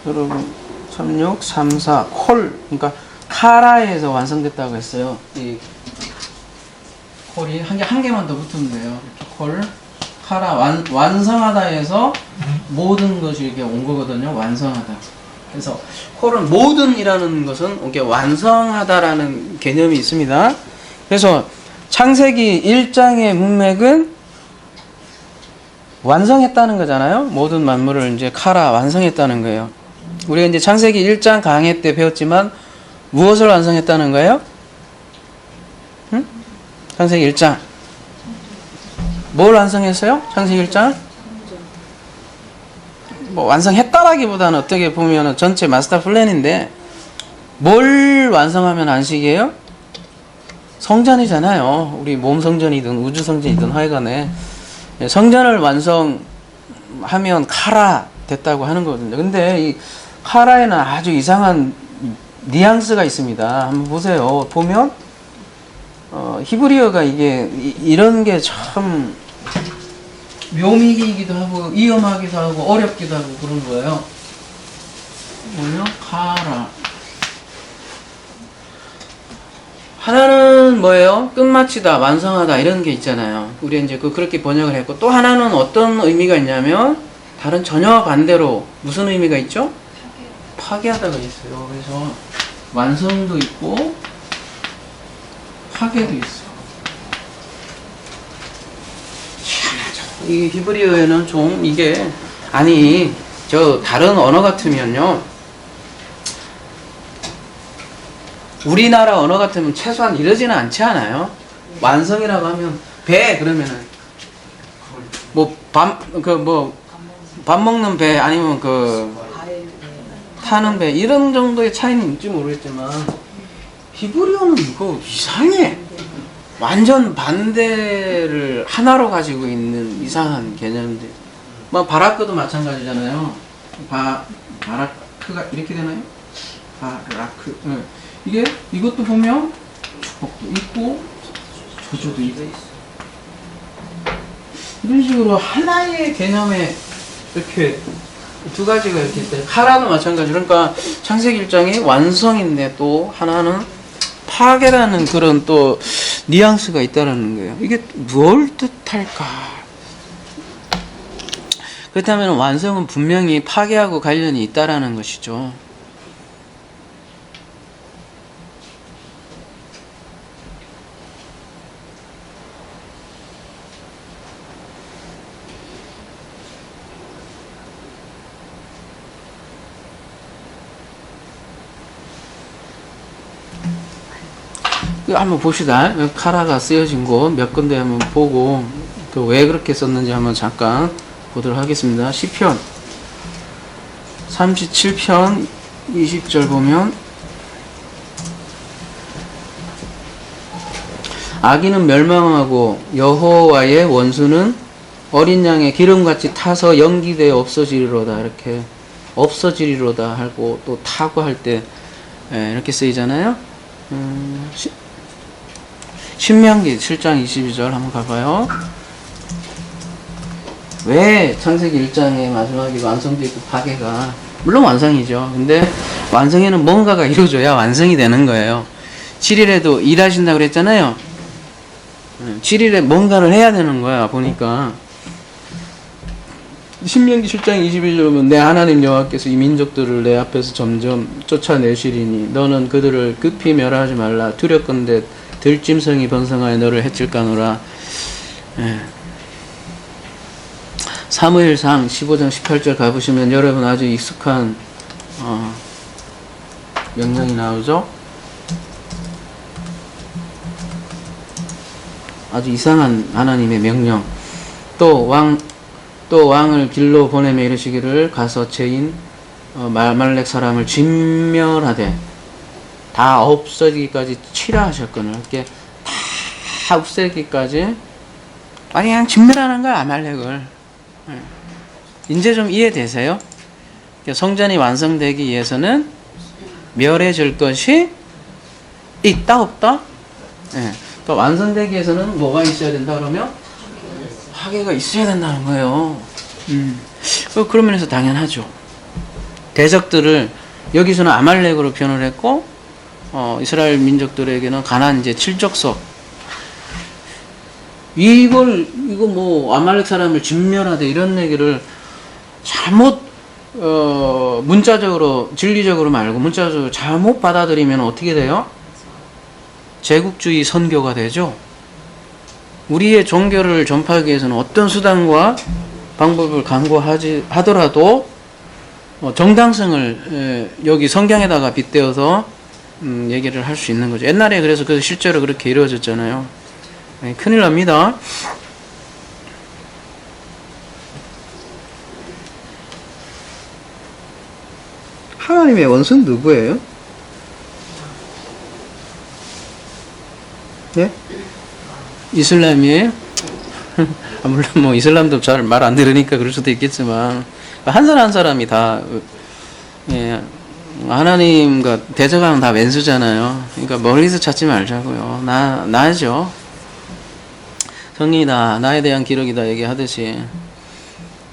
여러분 3634 콜, 그러니까 카라에서 완성됐다고 했어요. 이 콜이 한 개만 더 붙으면 돼요. 이렇게 콜 카라 완성하다 해서 모든 것이 이렇게 온 거거든요. 완성하다. 그래서 콜은 모든이라는 것은 이렇게 완성하다라는 개념이 있습니다. 그래서 창세기 1장의 문맥은 완성했다는 거잖아요. 모든 만물을 이제 카라 완성했다는 거예요. 우리가 이제 창세기 1장 강해 때 배웠지만 무엇을 완성했다는 거예요? 응? 창세기 1장 뭘 완성했어요? 창세기 1장? 뭐 완성했다라기보다는 어떻게 보면 전체 마스터 플랜인데 뭘 완성하면 안식이에요? 성전이잖아요. 우리 몸 성전이든 우주 성전이든 하여간에 성전을 완성하면 카라 됐다고 하는 거거든요. 근데 이 카라에는 아주 이상한 뉘앙스가 있습니다. 한번 보세요. 보면 히브리어가 이게 이런 게 참 묘미이기도 하고 위험하기도 하고 어렵기도 하고 그런 거예요. 뭐요? 카라. 하나는 뭐예요? 끝마치다, 완성하다 이런 게 있잖아요. 우리 이제 그렇게 번역을 했고, 또 하나는 어떤 의미가 있냐면 다른 전혀 반대로 무슨 의미가 있죠? 파괴하다가 있어요. 그래서 완성도 있고 파괴도 있어. 이 히브리어에는 좀 이게 아니 저 다른 언어 같으면요, 우리나라 언어 같으면 최소한 이러지는 않지 않아요? 완성이라고 하면 배 그러면은 뭐 밥 먹는 배 아니면 타는 배 이런 정도의 차이는 있지 모르겠지만 히브리어는 이거 이상해. 완전 반대를 하나로 가지고 있는 이상한 개념들. 뭐 바라크도 마찬가지잖아요. 바라크가 이렇게 되나요? 바라크. 네. 이것도 보면 축복도 있고 저주도 있고. 이런 식으로 하나의 개념에 이렇게 두 가지가 이렇게 있어요. 카라도 마찬가지. 그러니까 창세기 1장의 완성인데 또 하나는 파괴라는 그런 또 뉘앙스가 있다라는 거예요. 이게 뭘 뜻할까? 그렇다면 완성은 분명히 파괴하고 관련이 있다라는 것이죠. 한번 봅시다. 카라가 쓰여진 곳 몇 군데 한번 보고 또 왜 그렇게 썼는지 한번 잠깐 보도록 하겠습니다. 시편 37편 20절 보면 악인은 멸망하고 여호와의 원수는 어린 양의 기름같이 타서 연기되어 없어지리로다. 이렇게 없어지리로다 하고 또 타고 할 때 이렇게 쓰이잖아요. 신명기 7장 22절 한번 가봐요. 왜 창세기 1장의 마지막에 완성되어 있고 파괴가 물론 완성이죠. 근데 완성에는 뭔가가 이루어져야 완성이 되는 거예요. 7일에도 일하신다고 그랬잖아요. 7일에 뭔가를 해야 되는 거야. 보니까 신명기 7장 21절 보면 내 하나님 여호와께서 이 민족들을 내 앞에서 점점 쫓아내시리니 너는 그들을 급히 멸하지 말라. 두렵건대 들짐승이 번성하여 너를 해칠까노라. 사무엘상 15장 18절 가보시면 여러분 아주 익숙한 명령이 나오죠. 아주 이상한 하나님의 명령. 또 왕을 길로 보내며 이르시기를 가서 죄인 말말렉 사람을 진멸하되 다 없어지기까지 치라 하셨거늘. 이렇게 다 없애기까지 그냥 진멸하는 거야, 아말렉을. 이제 좀 이해되세요? 성전이 완성되기 위해서는 멸해질 것이 있다 없다? 그러니까 완성되기 위해서는 뭐가 있어야 된다 그러면 파괴가 있어야 된다는 거예요. 그런 면에서 당연하죠. 대적들을 여기서는 아말렉으로 표현을 했고 이스라엘 민족들에게는 가나안 이제 칠족석. 이거 뭐 아말렉 사람을 진멸하되 이런 얘기를 잘못 문자적으로 진리적으로 말고 문자적으로 잘못 받아들이면 어떻게 돼요? 제국주의 선교가 되죠. 우리의 종교를 전파하기 위해서는 어떤 수단과 방법을 강구하더라도 정당성을 여기 성경에다가 빗대어서 얘기를 할 수 있는 거죠. 옛날에 그래서 실제로 그렇게 이루어졌잖아요. 큰일 납니다. 하나님의 원수는 누구예요? 예? 이슬람이에요? 물론 뭐 이슬람도 잘 말 안 들으니까 그럴 수도 있겠지만 한 사람 한 사람이 다 하나님과 대적하면 다 왼수잖아요. 그러니까 멀리서 찾지 말자고요. 나죠. 성리다, 나에 대한 기록이다 얘기하듯이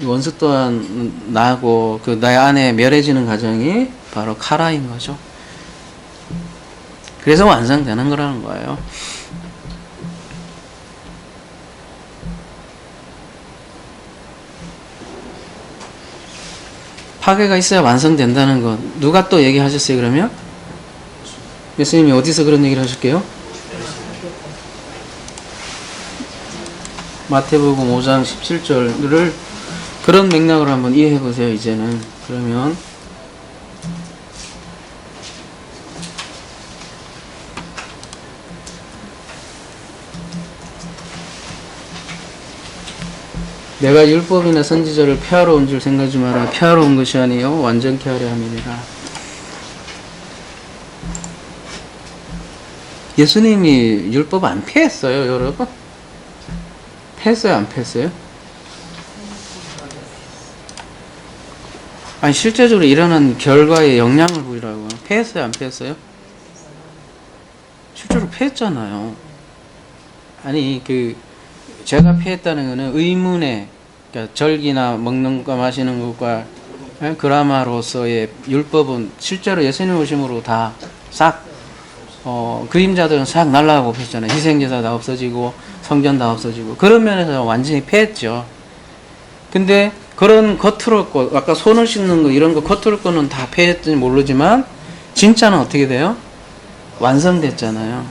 원수 또한 나고 그 나의 안에 멸해지는 과정이 바로 카라인 거죠. 그래서 완성되는 거라는 거예요. 파괴가 있어야 완성된다는 것. 누가 또 얘기하셨어요, 그러면? 예수님이 어디서 그런 얘기를 하실게요? 마태복음 5장 17절을 그런 맥락으로 한번 이해해 보세요, 이제는. 그러면 내가 율법이나 선지자를 폐하러 온 줄 생각하지 마라. 폐하러 온 것이 아니요 완전케 하려 함이니라. 예수님이 율법 안 폐했어요, 여러분? 폐했어요, 안 폐했어요? 아니 실제적으로 일어난 결과에 영향을 보이라고. 폐했어요, 안 폐했어요? 실제로 폐했잖아요. 아니 제가 피했다는 것은 의문의, 그러니까 절기나 먹는 거 마시는 것과 그라마로서의 율법은 실제로 예수님 오심으로 다 싹 그림자들은 싹 날아가고 그랬잖아요. 희생제사 다 없어지고 성전 다 없어지고 그런 면에서 완전히 패했죠. 근데 그런 겉으로 거, 아까 손을 씻는 거 이런 거 겉으로 거는 다 패했는지 모르지만 진짜는 어떻게 돼요? 완성됐잖아요.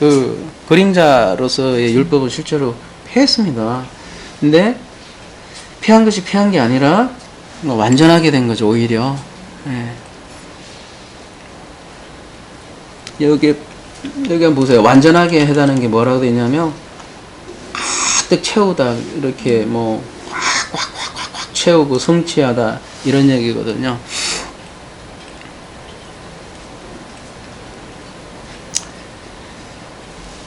그 그림자로서의 율법은 실제로 패했습니다. 근데 패한 것이 패한 게 아니라 완전하게 된 거죠, 오히려. 예. 여기 한번 보세요. 완전하게 해다는 게 뭐라고 되냐면 가득 채우다, 이렇게 뭐 꽉 채우고 성취하다 이런 얘기거든요.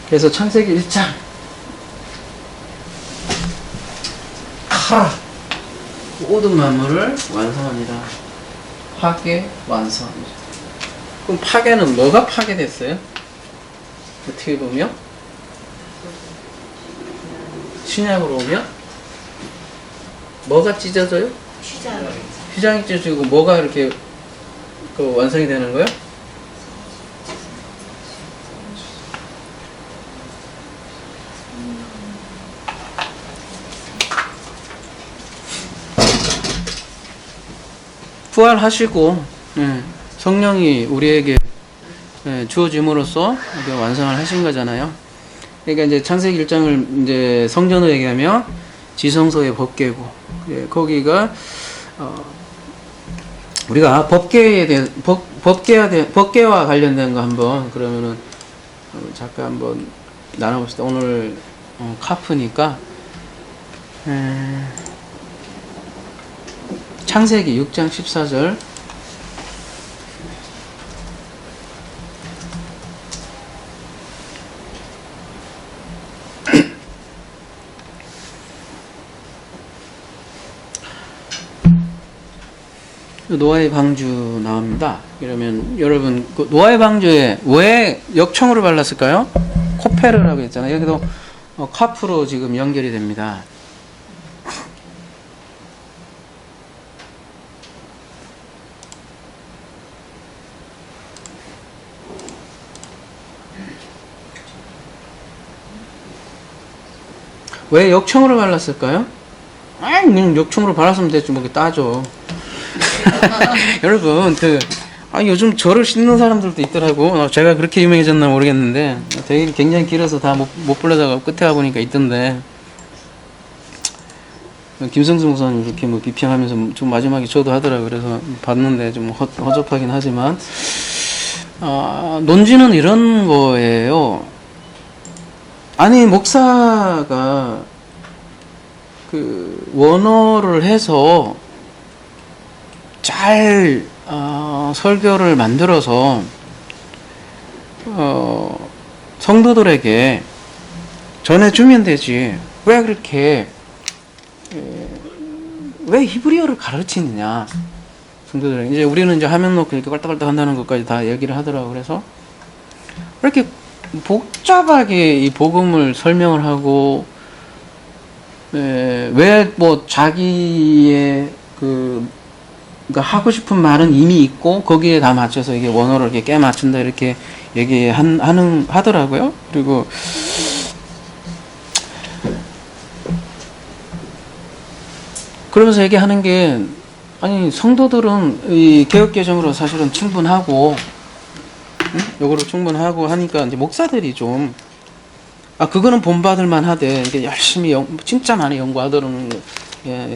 그래서 창세기 1장 모든 만물을 완성합니다. 파괴 완성. 그럼 파괴는 뭐가 파괴됐어요? 어떻게 보면 신약으로 오면 뭐가 찢어져요? 휘장이 찢어지고 뭐가 이렇게 그 완성이 되는 거예요? 부활하시고 성령이 우리에게 주어짐으로써 완성을 하신 거잖아요. 그러니까 이제 창세기 1장을 이제 성전으로 얘기하면 지성소의 법궤고, 거기가 우리가 법궤에 대한 법궤와 관련된 거 한번 그러면은 잠깐 한번 나눠봅시다. 오늘 카프니까 창세기 6장 14절. 노아의 방주 나옵니다. 그러면 여러분, 그 노아의 방주에 왜 역청으로 발랐을까요? 코페르라고 했잖아요. 여기도 카프로 지금 연결이 됩니다. 왜 역청으로 발랐을까요? 그냥 역청으로 발랐으면 됐지, 뭐, 따져. 여러분, 요즘 저를 씻는 사람들도 있더라고. 제가 그렇게 유명해졌나 모르겠는데, 되게 굉장히 길어서 다 못 불러다가 끝에 가보니까 있던데, 김성수 목사님 이렇게 뭐 비평하면서 좀 마지막에 저도 하더라고요. 그래서 봤는데 좀 허접하긴 하지만, 논지는 이런 거예요. 아니, 목사가 그 원어를 해서 잘 설교를 만들어서 성도들에게 전해주면 되지. 왜 그렇게 왜 히브리어를 가르치느냐, 성도들에게. 이제 우리는 이제 화면 놓고 이렇게 깔딱깔딱 한다는 것까지 다 얘기를 하더라고. 그래서 왜 이렇게 복잡하게 이 복음을 설명을 하고, 왜 뭐 자기의 그러니까 하고 싶은 말은 이미 있고 거기에 다 맞춰서 이게 원어를 이렇게 깨 맞춘다 이렇게 하더라고요. 그리고 그러면서 얘기하는 게, 아니, 성도들은 이 개혁개정으로 사실은 충분하고, 요거로 충분하고 하니까 이제 목사들이 좀, 그거는 본받을만 하대. 이게 열심히 진짜 많이 연구하더라는,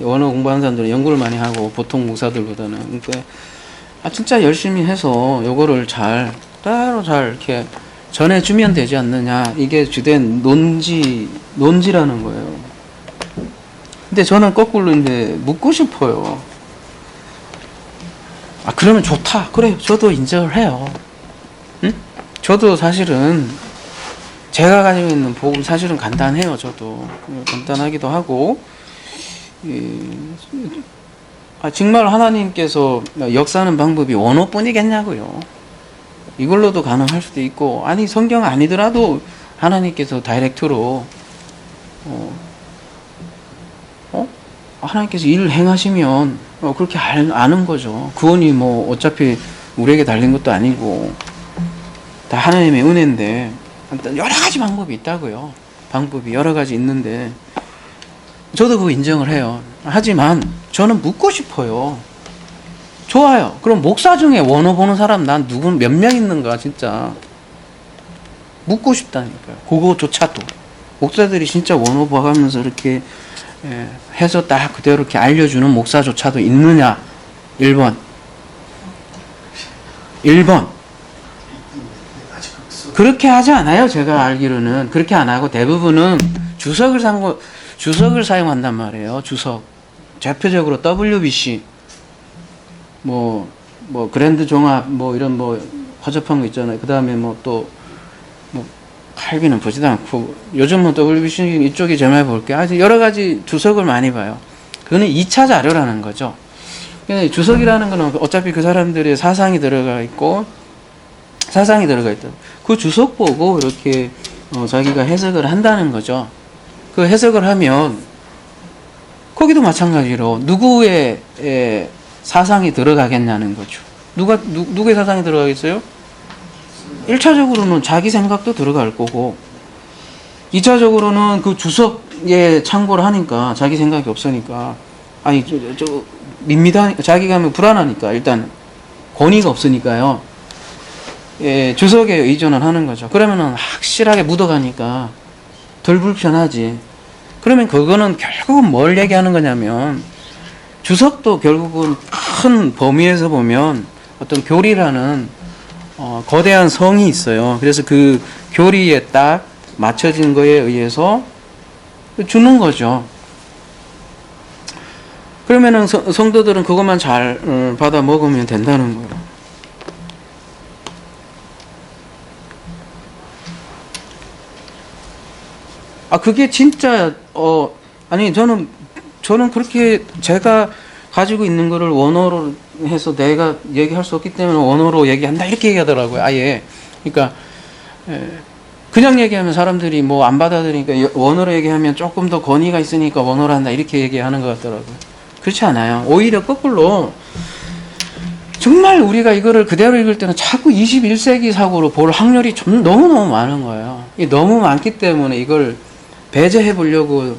원어 공부하는 사람들은 연구를 많이 하고, 보통 목사들보다는. 그러니까, 진짜 열심히 해서 요거를 따로 잘 이렇게 전해주면 되지 않느냐. 이게 주된 논지라는 거예요. 근데 저는 거꾸로 이제 묻고 싶어요. 그러면 좋다. 그래, 저도 인정을 해요. 응? 저도 사실은 제가 가지고 있는 복음 사실은 간단해요. 저도 간단하기도 하고, 정말 하나님께서 역사하는 방법이 원어뿐이겠냐고요. 이걸로도 가능할 수도 있고, 아니 성경 아니더라도 하나님께서 다이렉트로 하나님께서 일을 행하시면 그렇게 아는 거죠. 구원이 뭐 어차피 우리에게 달린 것도 아니고 다 하나님의 은혜인데 여러 가지 방법이 있다고요. 방법이 여러 가지 있는데 저도 그거 인정을 해요. 하지만 저는 묻고 싶어요. 좋아요. 그럼 목사 중에 원어 보는 사람 난 몇 명 있는가 진짜 묻고 싶다니까요. 그거조차도 목사들이 진짜 원어 봐가면서 이렇게 해서 딱 그대로 이렇게 알려주는 목사조차도 있느냐? 1번 그렇게 하지 않아요. 제가 알기로는 그렇게 안 하고 대부분은 주석을 사용한단 말이에요. 주석 대표적으로 WBC 뭐 그랜드 종합 이런 허접한 거 있잖아요. 그 다음에 칼빈은 보지도 않고 요즘은 WBC 이쪽이 제 말 볼게요. 아주 여러 가지 주석을 많이 봐요. 그거는 2차 자료라는 거죠. 주석이라는 거는 어차피 그 사람들의 사상이 들어가 있다. 그 주석 보고 이렇게 자기가 해석을 한다는 거죠. 그 해석을 하면 거기도 마찬가지로 누구의 사상이 들어가겠냐는 거죠. 누구의 사상이 들어가겠어요? 1차적으로는 자기 생각도 들어갈 거고 2차적으로는 그 주석에 참고를 하니까 자기 생각이 없으니까 밋밋하니까 자기가 하면 불안하니까 일단 권위가 없으니까요. 주석에 의존을 하는 거죠. 그러면은 확실하게 묻어가니까 덜 불편하지. 그러면 그거는 결국은 뭘 얘기하는 거냐면 주석도 결국은 큰 범위에서 보면 어떤 교리라는 거대한 성이 있어요. 그래서 그 교리에 딱 맞춰진 거에 의해서 주는 거죠. 그러면은 성도들은 그것만 잘 받아 먹으면 된다는 거예요. 그게 진짜 저는 그렇게 제가 가지고 있는 거를 원어로 해서 내가 얘기할 수 없기 때문에 원어로 얘기한다 이렇게 얘기하더라고요. 아예. 그러니까 그냥 얘기하면 사람들이 안 받아들이니까 원어로 얘기하면 조금 더 권위가 있으니까 원어로 한다 이렇게 얘기하는 것 같더라고요. 그렇지 않아요. 오히려 거꾸로 정말 우리가 이거를 그대로 읽을 때는 자꾸 21세기 사고로 볼 확률이 너무너무 많은 거예요. 너무 많기 때문에 이걸 배제해 보려고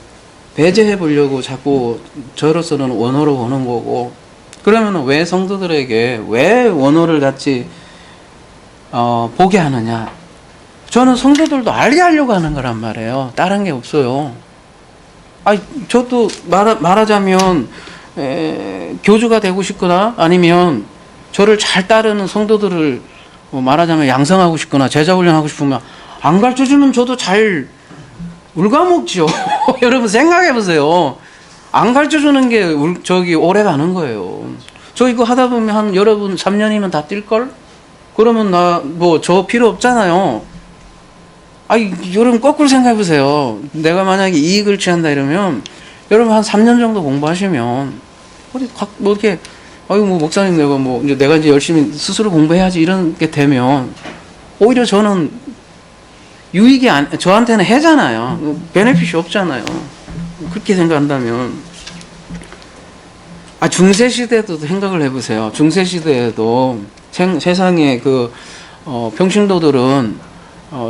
자꾸 저로서는 원어로 보는 거고, 그러면 왜 성도들에게 왜 원어를 같이 보게 하느냐? 저는 성도들도 알게 하려고 하는 거란 말이에요. 다른 게 없어요. 저도 말하자면 교주가 되고 싶거나 아니면 저를 잘 따르는 성도들을 말하자면 양성하고 싶거나 제자 훈련하고 싶으면 안 가르쳐주면 저도 잘 울가먹죠. 여러분 생각해 보세요. 안 가르쳐주는 게 오래 가는 거예요. 저 이거 하다 보면 여러분 3년이면 다 뛸걸? 그러면 저 필요 없잖아요. 여러분 거꾸로 생각해 보세요. 내가 만약에 이익을 취한다 이러면 여러분 한 3년 정도 공부하시면 이렇게 목사님 내가 이제 열심히 스스로 공부해야지 이런 게 되면 오히려 저는 유익이 저한테는 해잖아요. 베네핏이 없잖아요. 그렇게 생각한다면 중세시대도 생각을 해보세요. 중세시대에도 세상에 평신도들은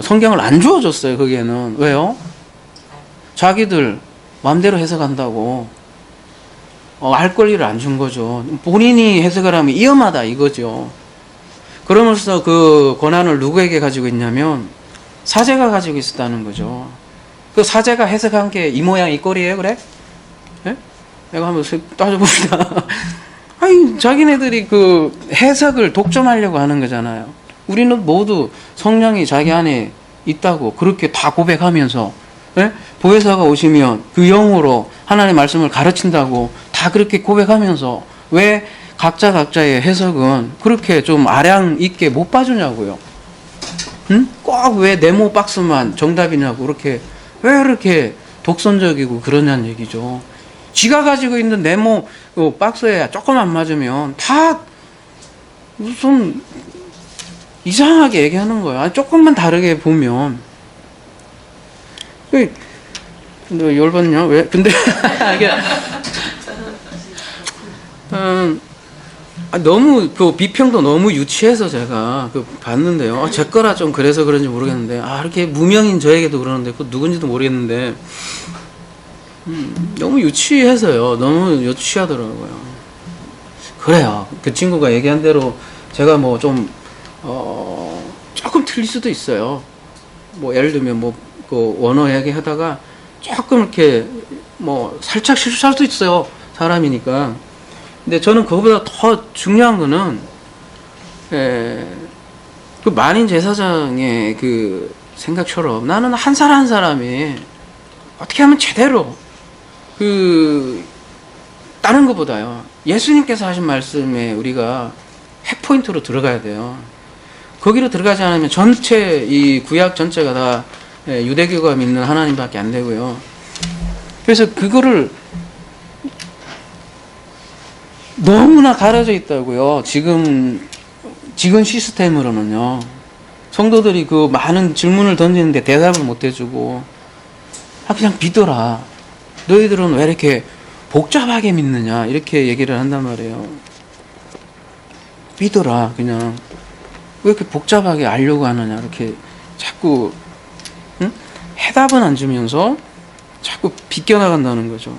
성경을 안 주어줬어요. 거기에는 왜요? 자기들 마음대로 해석한다고 알 권리를 안 준 거죠. 본인이 해석을 하면 위험하다 이거죠. 그러면서 그 권한을 누구에게 가지고 있냐면 사제가 가지고 있었다는 거죠. 그 사제가 해석한 게 이 모양 이 꼴이에요, 그래? 네? 내가 한번 따져봅시다. 자기네들이 그 해석을 독점하려고 하는 거잖아요. 우리는 모두 성령이 자기 안에 있다고 그렇게 다 고백하면서, 네? 보혜사가 오시면 그 영으로 하나님의 말씀을 가르친다고 다 그렇게 고백하면서 왜 각자의 해석은 그렇게 좀 아량 있게 못 봐주냐고요. 응? 꼭 왜 네모 박스만 정답이냐고 왜 이렇게 독선적이고 그러냐는 얘기죠. 지가 가지고 있는 네모 박스에 조금 안 맞으면 다 무슨 이상하게 얘기하는 거야. 조금만 다르게 보면 근데 왜 열받냐? 왜? 근데 이게 너무 그 비평도 너무 유치해서 제가 그 봤는데요. 제 거라 좀 그래서 그런지 모르겠는데 이렇게 무명인 저에게도 그러는데 그 누군지도 모르겠는데 너무 유치해서요. 너무 유치하더라고요. 그래요. 그 친구가 얘기한 대로 제가 뭐 좀 조금 틀릴 수도 있어요. 뭐 예를 들면 뭐 그 원어 얘기하다가 조금 이렇게 뭐 살짝 실수할 수도 있어요. 사람이니까. 근데 저는 그거보다 더 중요한 거는 그 만인 제사장의 그 생각처럼 나는 한 사람 한 사람이 어떻게 하면 제대로 그 다른 것보다요. 예수님께서 하신 말씀에 우리가 핵포인트로 들어가야 돼요. 거기로 들어가지 않으면 전체 이 구약 전체가 다 유대교가 믿는 하나님밖에 안 되고요. 그래서 그거를 너무나 가려져 있다고요. 지금 시스템으로는요. 성도들이 그 많은 질문을 던지는데 대답을 못 해주고 그냥 믿어라. 너희들은 왜 이렇게 복잡하게 믿느냐 이렇게 얘기를 한단 말이에요. 믿어라. 그냥 왜 이렇게 복잡하게 알려고 하느냐 이렇게 자꾸 해답은 안 주면서 자꾸 비껴나간다는 거죠.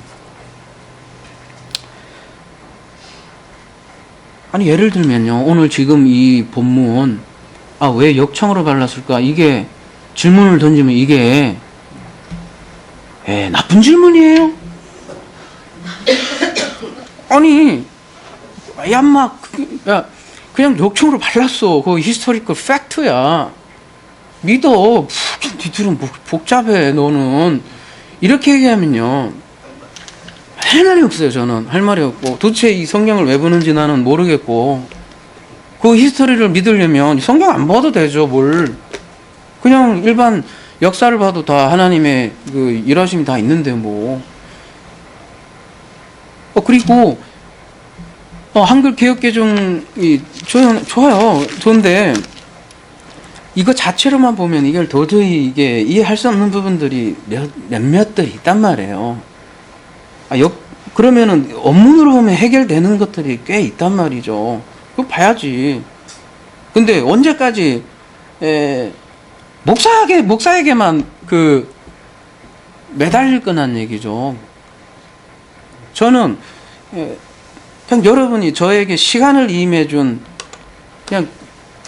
아니 예를 들면요. 오늘 지금 이 본문 왜 역청으로 발랐을까? 이게 질문을 던지면 이게 나쁜 질문이에요. 아니 그냥 역청으로 발랐어. 그거 히스토리컬 팩트야. 믿어. 니들은 복잡해 너는. 이렇게 얘기하면요 할 말이 없어요. 저는 할 말이 없고 도대체 이 성경을 왜 보는지 나는 모르겠고 그 히스토리를 믿으려면 성경 안 봐도 되죠. 뭘 그냥 일반 역사를 봐도 다 하나님의 그 일하심이 다 있는데 뭐 그리고 한글 개혁개정이 좋아요. 좋은데 이거 자체로만 보면 이걸 도저히 이게 이해할 수 없는 부분들이 몇몇들이 있단 말이에요. 그러면은 원문으로 보면 해결되는 것들이 꽤 있단 말이죠. 그거 봐야지. 근데 언제까지 목사에게만 그 매달릴 거란 얘기죠. 저는 그냥 여러분이 저에게 시간을 임해준 그냥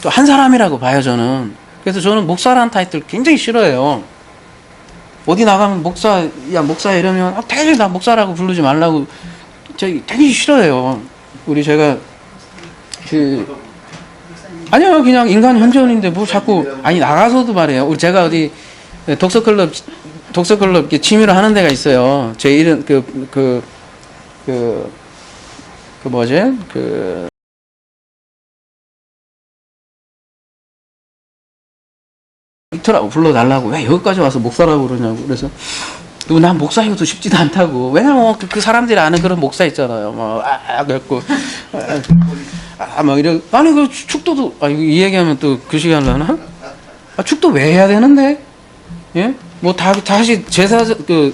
또 한 사람이라고 봐요. 저는. 그래서 저는 목사라는 타이틀 굉장히 싫어해요. 어디 나가면 목사 이러면 되게 나 목사라고 부르지 말라고 되게 싫어해요. 제가 아니요 그냥 인간 현존인데 뭐 자꾸 나가서도 말해요. 제가 어디 독서클럽 이렇게 취미로 하는 데가 있어요. 제 이름 있더라고. 불러달라고. 왜 여기까지 와서 목사라고 그러냐고. 그래서 난 목사이고도 쉽지도 않다고. 왜냐면 그 사람들이 아는 그런 목사 있잖아요. 그랬고 이래. 아니 그 축도도 이 얘기하면 또 그 시간을 하나? 축도 왜 해야 되는데? 예? 뭐 다시 제사장이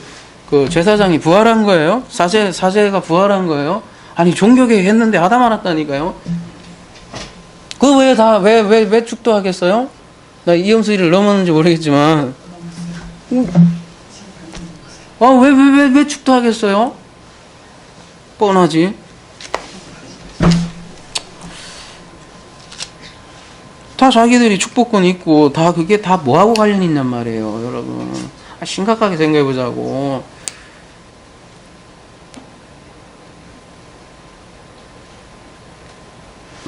부활한 거예요? 사제가 부활한 거예요? 아니 종교개혁 했는데 하다 말았다니까요. 그거 왜 축도하겠어요? 나 이염수일을 넘었는지 모르겠지만 왜 축도하겠어요? 뻔하지. 다 자기들이 축복권 있고 다 그게 다 뭐하고 관련이 있냔 말이에요. 여러분 심각하게 생각해보자고.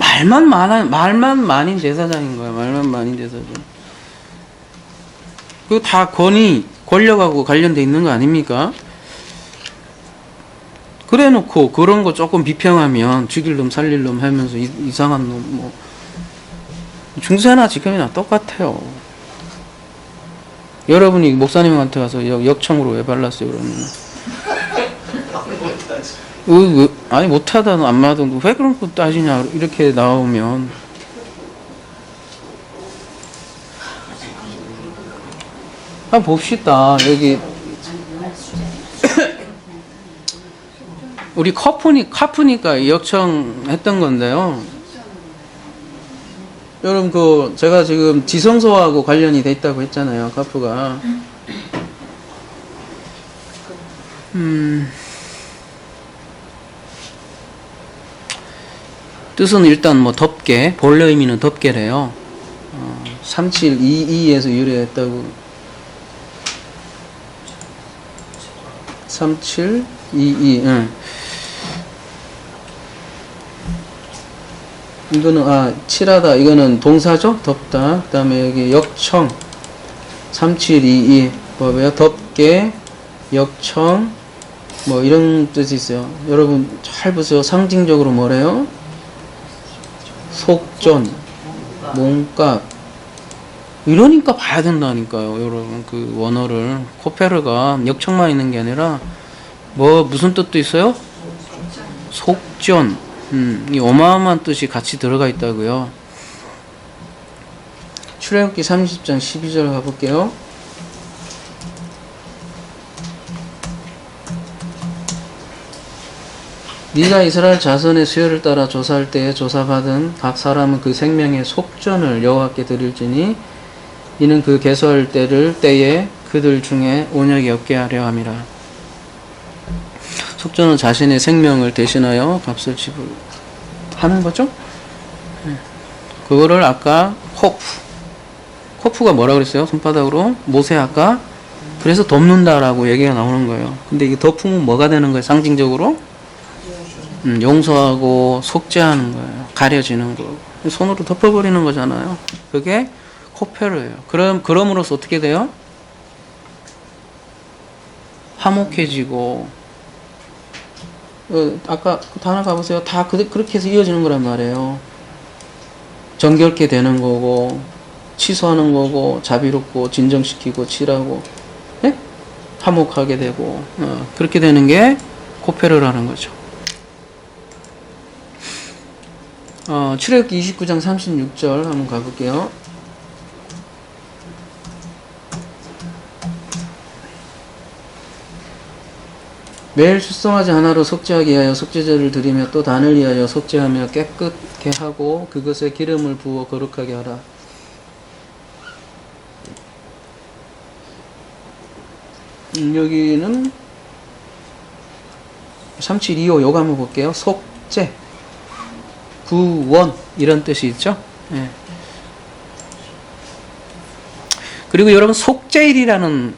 말만 많은 제사장인 거야. 말만 많은 제사장. 그거 다 권력하고 관련돼 있는 거 아닙니까? 그래 놓고 그런 거 조금 비평하면 죽일 놈 살릴 놈 하면서 이상한 놈 뭐 중세나 지금이나 똑같아요. 여러분이 목사님한테 가서 역청으로 왜 발랐어요 그러면 아니 못하다는 안 맞아도 왜 그런 거 따지냐 이렇게 나오면 한번 봅시다. 여기 우리 카프니까 역청했던 건데요. 여러분 제가 지금 지성소하고 관련이 돼 있다고 했잖아요. 카프가. 뜻은 일단 뭐 덮개, 본래 의미는 덮개래요. 3722에서 유래했다고. 3722, 응. 이거는, 칠하다. 이거는 동사죠? 덮다. 그 다음에 여기 역청. 3722. 뭐예요? 덮개, 역청, 뭐 이런 뜻이 있어요. 여러분 잘 보세요. 상징적으로 뭐래요? 속전, 몸값. 이러니까 봐야 된다니까요. 여러분 그 원어를. 코페르가 역청만 있는 게 아니라 무슨 뜻도 있어요? 속전. 이 어마어마한 뜻이 같이 들어가 있다고요. 출애굽기 30장 12절 가볼게요. 네가 이스라엘 자손의 수요를 따라 조사할 때에 조사받은 각 사람은 그 생명의 속전을 여호와께 드릴지니 이는 그 계수할 때에 그들 중에 온역이 없게 하려 함이라. 속전은 자신의 생명을 대신하여 값을 지불하는 거죠. 그거를 아까 코프가 뭐라 그랬어요? 손바닥으로 모세 아까 그래서 덮는다라고 얘기가 나오는 거예요. 근데 이게 덮으면 뭐가 되는 거예요? 상징적으로 용서하고 속죄하는 거예요. 가려지는 거. 손으로 덮어버리는 거잖아요. 그게 코페르예요. 그럼으로써 어떻게 돼요? 화목해지고, 아까 그 단어 가보세요. 다 그렇게 해서 이어지는 거란 말이에요. 정결케 되는 거고, 취소하는 거고, 자비롭고, 진정시키고, 칠하고, 예? 화목하게 되고, 그렇게 되는 게 코페르라는 거죠. 출애굽기 29장 36절 한번 가볼게요. 매일 출성하지 하나로 속죄하게 하여 속죄제를 드리며 또 단을 위하여 속죄하며 깨끗게 하고 그것에 기름을 부어 거룩하게 하라. 여기는 3725 요거 한번 볼게요. 속죄, 구원 이런 뜻이 있죠. 예. 그리고 여러분 속죄일이라는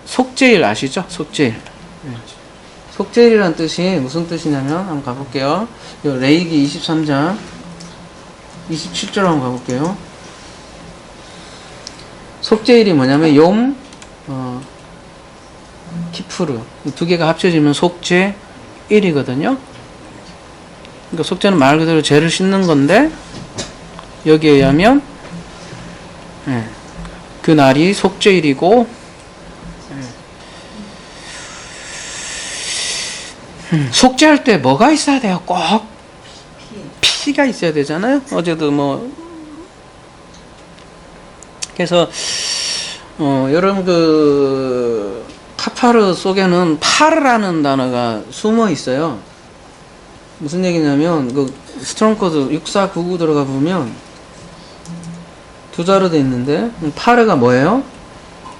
속죄일 아시죠? 속죄일. 속죄일이라는 뜻이 무슨 뜻이냐면 한번 가볼게요. 레위기 23장 27절 한번 가볼게요. 속죄일이 뭐냐면 욤, 키푸르 두 개가 합쳐지면 속죄일이거든요. 그러니까 속죄는 말 그대로 죄를 씻는 건데 여기에 의하면 그 날이 속죄일이고 속죄할 때 뭐가 있어야 돼요? 꼭 피가 있어야 되잖아요. 어제도 그래서 여러분 그 카파르 속에는 파르라는 단어가 숨어 있어요. 무슨 얘기냐면 그 스트롱 코드 6499 들어가 보면 두 자로 돼 있는데 파르가 뭐예요?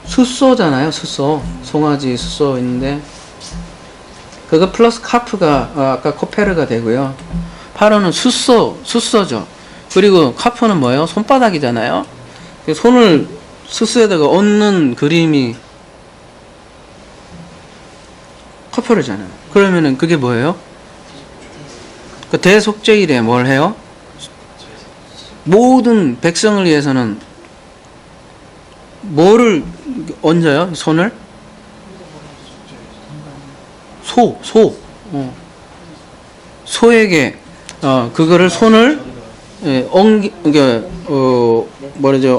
숫소잖아요. 숫소, 송아지 숫소 있는데 그거 플러스 카프가 아까 코페르가 되고요. 파르는 숫소죠. 그리고 카프는 뭐예요? 손바닥이잖아요. 손을 숫소에다가 얹는 그림이 코페르잖아요. 그러면은 그게 뭐예요? 그 대속죄일에 뭘 해요? 모든 백성을 위해서는 뭐를 얹어요? 손을? 소에게 그거를 손을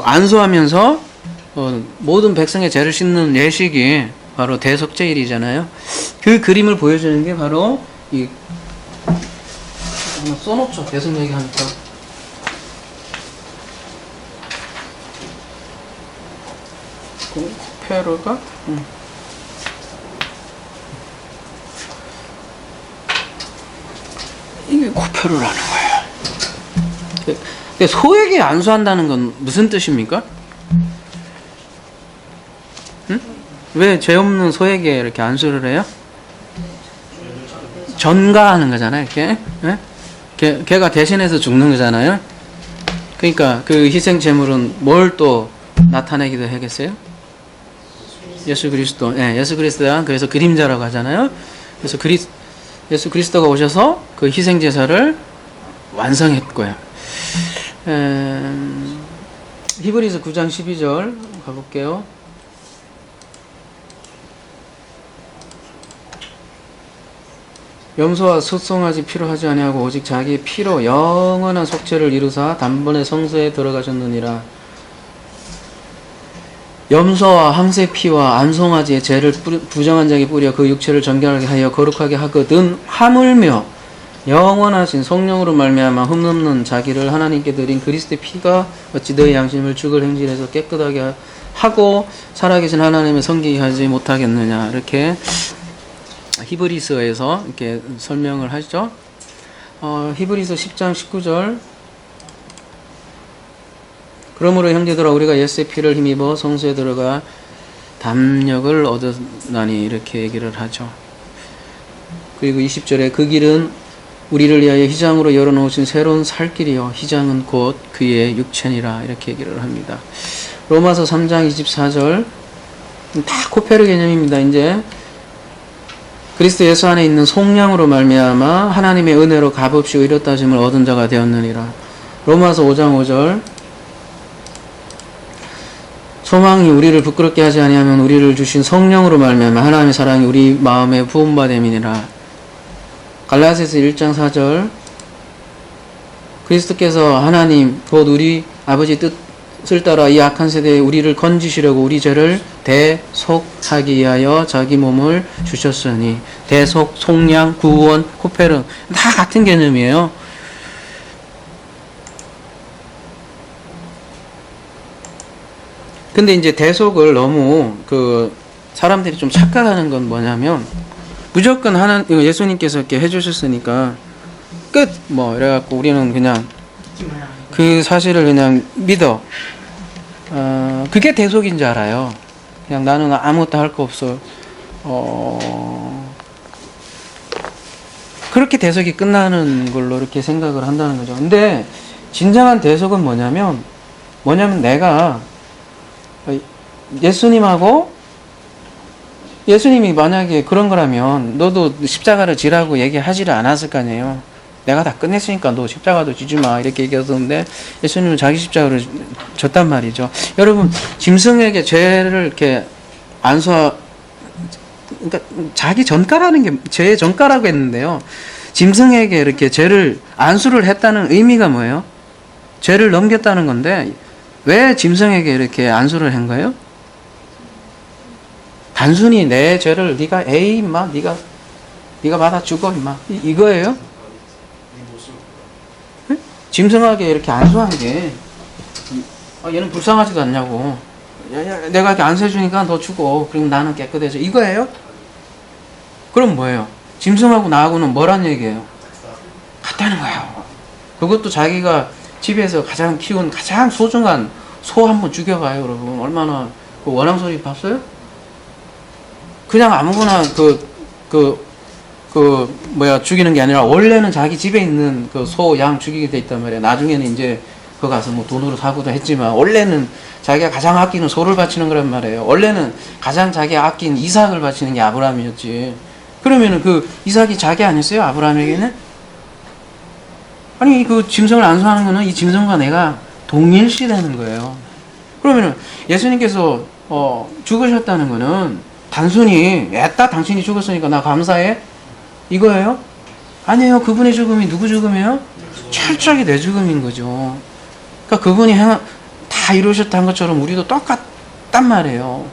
안수하면서 모든 백성의 죄를 씻는 예식이 바로 대속죄일이잖아요. 그 그림을 보여주는 게 바로 이 한번 써놓죠. 계속 얘기하니까. 코페르가 이게 고표를 하는 거예요. 근데 소에게 안수한다는 건 무슨 뜻입니까? 응? 왜 죄 없는 소에게 이렇게 안수를 해요? 전가하는 거잖아요. 이렇게. 예? 걔가 대신해서 죽는 거잖아요. 그러니까 그 희생 제물은 뭘 또 나타내기도 하겠어요? 예수 그리스도. 예, 예수 그리스도가 그래서 그림자라고 하잖아요. 그래서 예수 그리스도가 오셔서 그 희생 제사를 완성했고요. 히브리서 9장 12절 가볼게요. 염소와 숫송아지 피로 하지 아니하고 오직 자기의 피로 영원한 속죄를 이루사 단번에 성소에 들어가셨느니라. 염소와 항새 피와 암송아지의 죄를 부정한 자에게 뿌려 그 육체를 정결하게 하여 거룩하게 하거든 하물며 영원하신 성령으로 말미암아 흠없는 자기를 하나님께 드린 그리스도의 피가 어찌 너희 양심을 죽을 행실에서 깨끗하게 하고 살아계신 하나님을 섬기게 하지 못하겠느냐. 이렇게 히브리서에서 이렇게 설명을 하죠. 히브리서 10장 19절. 그러므로 형제들아 우리가 예수의 피를 힘입어 성소에 들어가 담력을 얻었나니 이렇게 얘기를 하죠. 그리고 20절에 그 길은 우리를 위하여 휘장으로 열어놓으신 새로운 살 길이요 휘장은 곧 그의 육체니라 이렇게 얘기를 합니다. 로마서 3장 24절 다 코페르 개념입니다. 이제 그리스도 예수 안에 있는 속량으로 말미암아 하나님의 은혜로 값없이 의롭 다심을 얻은 자가 되었느니라. 로마서 5장 5절 소망이 우리를 부끄럽게 하지 아니하면 우리를 주신 성령으로 말미암아 하나님의 사랑이 우리 마음에 부음바 됨이니라. 갈라디아서 1장 4절 그리스도께서 하나님 곧 우리 아버지 뜻을 따라 이 악한 세대에 우리를 건지시려고 우리 죄를 대속하기 위하여 자기 몸을 주셨으니 대속, 속량, 구원, 코페르 다 같은 개념이에요. 근데 이제 대속을 너무 사람들이 좀 착각하는 건 뭐냐면 무조건 예수님께서 이렇게 해주셨으니까 끝! 이래갖고 우리는 그냥 그 사실을 그냥 믿어. 그게 대속인 줄 알아요. 그냥 나는 아무것도 할 거 없어. 그렇게 대속이 끝나는 걸로 이렇게 생각을 한다는 거죠. 근데 진정한 대속은 뭐냐면 내가 예수님이 만약에 그런 거라면 너도 십자가를 지라고 얘기하지를 않았을 거 아니에요. 내가 다 끝냈으니까 너 십자가도 지지 마 이렇게 얘기했었는데 예수님은 자기 십자가를 졌단 말이죠. 여러분 짐승에게 죄를 이렇게 그러니까 자기 전가라는 게 죄의 전가라고 했는데요. 짐승에게 이렇게 죄를 안수를 했다는 의미가 뭐예요? 죄를 넘겼다는 건데 왜 짐승에게 이렇게 안수를 한 거예요? 단순히 내 죄를 네가 임마 네가 받아 죽어 임마 이거예요? 응? 짐승에게 이렇게 안수한 게 얘는 불쌍하지도 않냐고 내가 이렇게 안수해 주니까 너 죽어 그럼 나는 깨끗해져 이거예요? 그럼 뭐예요? 짐승하고 나하고는 뭐란 얘기예요? 같다는 거예요. 그것도 자기가 집에서 가장 키운 가장 소중한 소 한번 죽여봐요, 여러분. 얼마나 그 원앙소리 봤어요? 그냥 아무거나 죽이는 게 아니라 원래는 자기 집에 있는 그 소, 양 죽이게 돼 있단 말이에요. 나중에는 이제 그거 가서 돈으로 사고도 했지만 원래는 자기가 가장 아끼는 소를 바치는 거란 말이에요. 원래는 가장 자기가 아낀 이삭을 바치는 게 아브라함이었지. 그러면은 그 이삭이 자기 아니었어요? 아브라함에게는? 아니 그 짐승을 안수하는 거는 이 짐승과 내가 동일시되는 거예요. 그러면은 예수님께서 죽으셨다는 거는 단순히 애따 당신이 죽었으니까 나 감사해 이거예요? 아니에요. 그분의 죽음이 누구 죽음이에요? 철저하게 내 죽음인 거죠. 그러니까 그분이 다 이루셨다는 것처럼 우리도 똑같단 말이에요.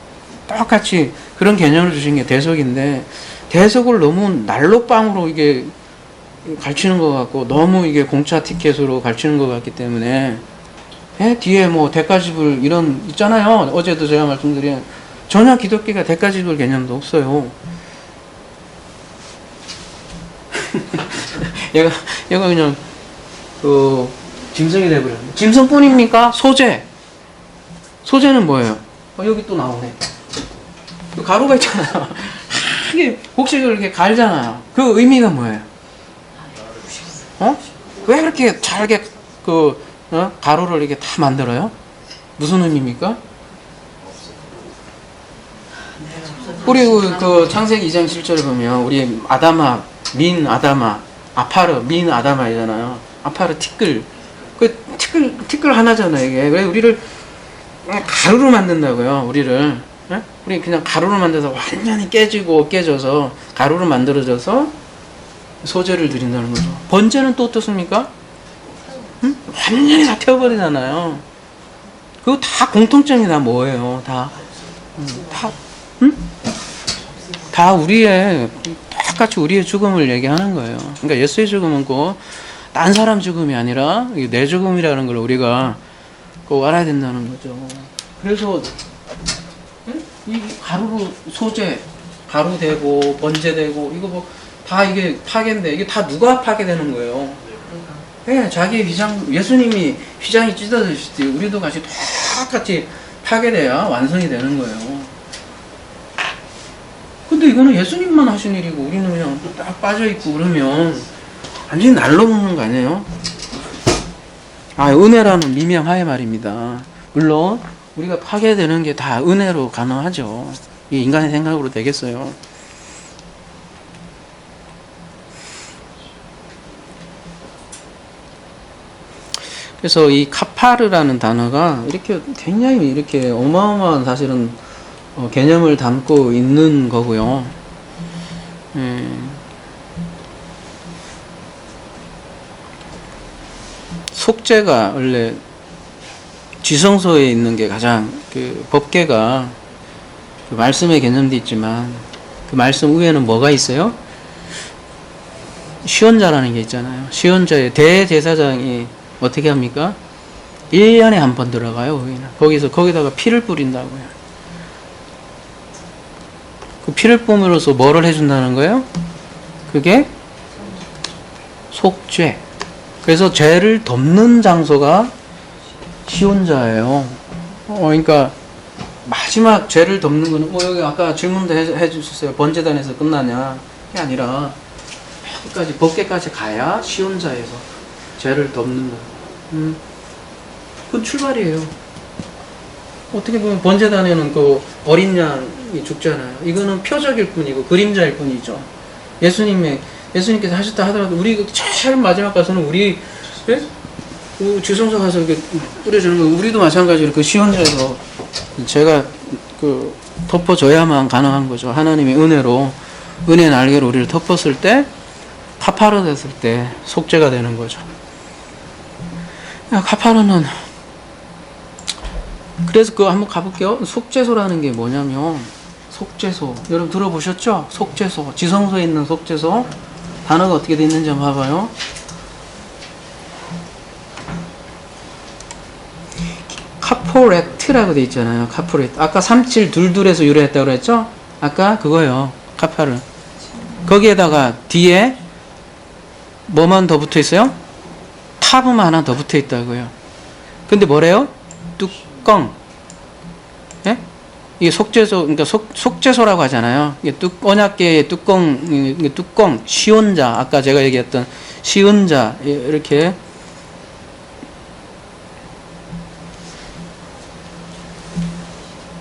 똑같이 그런 개념을 주신 게 대속인데 대속을 너무 난로빵으로 이게 가르치는 것 같고 너무 이게 공짜 티켓으로 가르치는 것 같기 때문에 뒤에 대가지불 이런 있잖아요. 어제도 제가 말씀드린 전혀 기독교가 대가지불 개념도 없어요. 얘가 그냥 짐승이 돼버려. 짐승뿐입니까? 소재. 소재는 뭐예요? 여기 또 나오네. 가루가 있잖아요. 이게 곡식을 이렇게 갈잖아요. 그 의미가 뭐예요? 왜 그렇게 잘게 가루를 이렇게 다 만들어요? 무슨 의미입니까? 우리 그 창세기 2장 7절에 보면 우리 아다마, 민 아다마, 아파르, 민 아다마이잖아요. 아파르 티끌. 티끌 하나잖아요, 이게. 왜 우리를 가루로 만든다고요, 우리를. 예? 우리 그냥 가루로 만들어서 완전히 깨져서 가루로 만들어져서 소재를 드린다는 거죠. 번제는 또 어떻습니까? 응? 완전히 다 태워버리잖아요. 그거 다 공통점이 다 뭐예요? 다 우리의, 똑같이 우리의 죽음을 얘기하는 거예요. 그러니까 예수의 죽음은 꼭 딴 사람 죽음이 아니라 내 죽음이라는 걸 우리가 꼭 알아야 된다는 거죠. 그래서 이 가루로 소재, 가루 되고 번제 되고 이거 뭐 다 이게 파괴인데 이게 다 누가 파괴되는 거예요? 네, 자기의 휘장, 예수님이 휘장이 찢어지시지 우리도 같이 똑같이 파괴돼야 완성이 되는 거예요. 근데 이거는 예수님만 하신 일이고 우리는 그냥 딱 빠져있고 그러면 완전히 날로 먹는 거 아니에요? 은혜라는 미명하의 말입니다. 물론 우리가 파괴되는 게 다 은혜로 가능하죠. 이게 인간의 생각으로 되겠어요. 그래서 이 카파르라는 단어가 이렇게 굉장히 이렇게 어마어마한 사실은 개념을 담고 있는 거고요. 속죄가 원래 지성소에 있는 게 가장 법궤가 말씀의 개념도 있지만 그 말씀 위에는 뭐가 있어요? 시온자라는 게 있잖아요. 시온자의 대제사장이 어떻게 합니까? 1년에 한 번 들어가요. 거기다가 피를 뿌린다고요. 그 피를 뿜으로써 뭐를 해준다는 거예요? 그게 속죄. 그래서 죄를 덮는 장소가 시온자예요. 그러니까 마지막 죄를 덮는 거는 여기 아까 질문도 해주셨어요. 번제단에서 끝나냐? 그게 아니라 끝까지 법궤까지 가야 시온자에서 죄를 덮는다. 그건 출발이에요. 어떻게 보면 번제단에는 그 어린 양이 죽잖아요. 이거는 표적일 뿐이고 그림자일 뿐이죠. 예수님께서 하셨다 하더라도 우리 제일 마지막 가서는 우리 주성소 가서 이렇게 뿌려주는 거 우리도 마찬가지로 그 시온자에서 제가 덮어줘야만 가능한 거죠. 하나님의 은혜로 은혜 날개로 우리를 덮었을 때 카파르 됐을 때 속죄가 되는 거죠. 카파르는 그래서 그거 한번 가볼게요. 속죄소라는 게 뭐냐면 속죄소 여러분 들어보셨죠? 속죄소 지성소에 있는 속죄소 단어가 어떻게 돼 있는지 한번 봐봐요. 카포레트라고 돼 있잖아요. 카포레트 아까 3722에서 유래했다고 그랬죠? 아까 그거요. 카파르 거기에다가 뒤에 뭐만 더 붙어 있어요? 타브만 하나 더 붙어 있다고요. 근데 뭐래요? 뚜껑. 예? 이게 속죄소, 그러니까 속죄소라고 하잖아요. 이게 언약계의 뚜껑, 시온자. 아까 제가 얘기했던 시온자. 이렇게.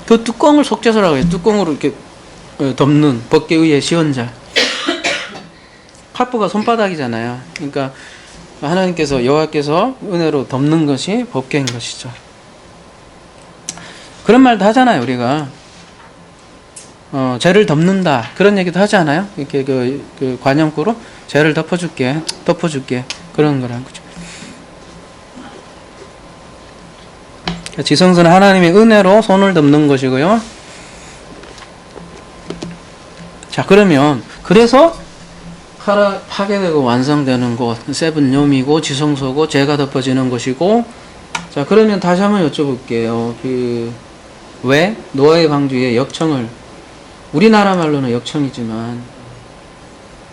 그 뚜껑을 속죄소라고 해요. 뚜껑으로 이렇게 덮는 법궤 위에 시온자. 카프가 손바닥이잖아요. 그러니까 하나님께서 여호와께서 은혜로 덮는 것이 법궤인 것이죠. 그런 말도 하잖아요. 우리가 죄를 덮는다 그런 얘기도 하지 않아요? 이렇게 그 관용구로 죄를 덮어줄게 그런 거라는 거죠. 지성소는 하나님의 은혜로 손을 덮는 것이고요. 자 그러면 그래서 파괴되고 완성되는 곳 세븐뇽이고 지성소고 죄가 덮어지는 것이고. 자 그러면 다시 한번 여쭤볼게요. 왜 노아의 방주에 역청을 우리나라 말로는 역청이지만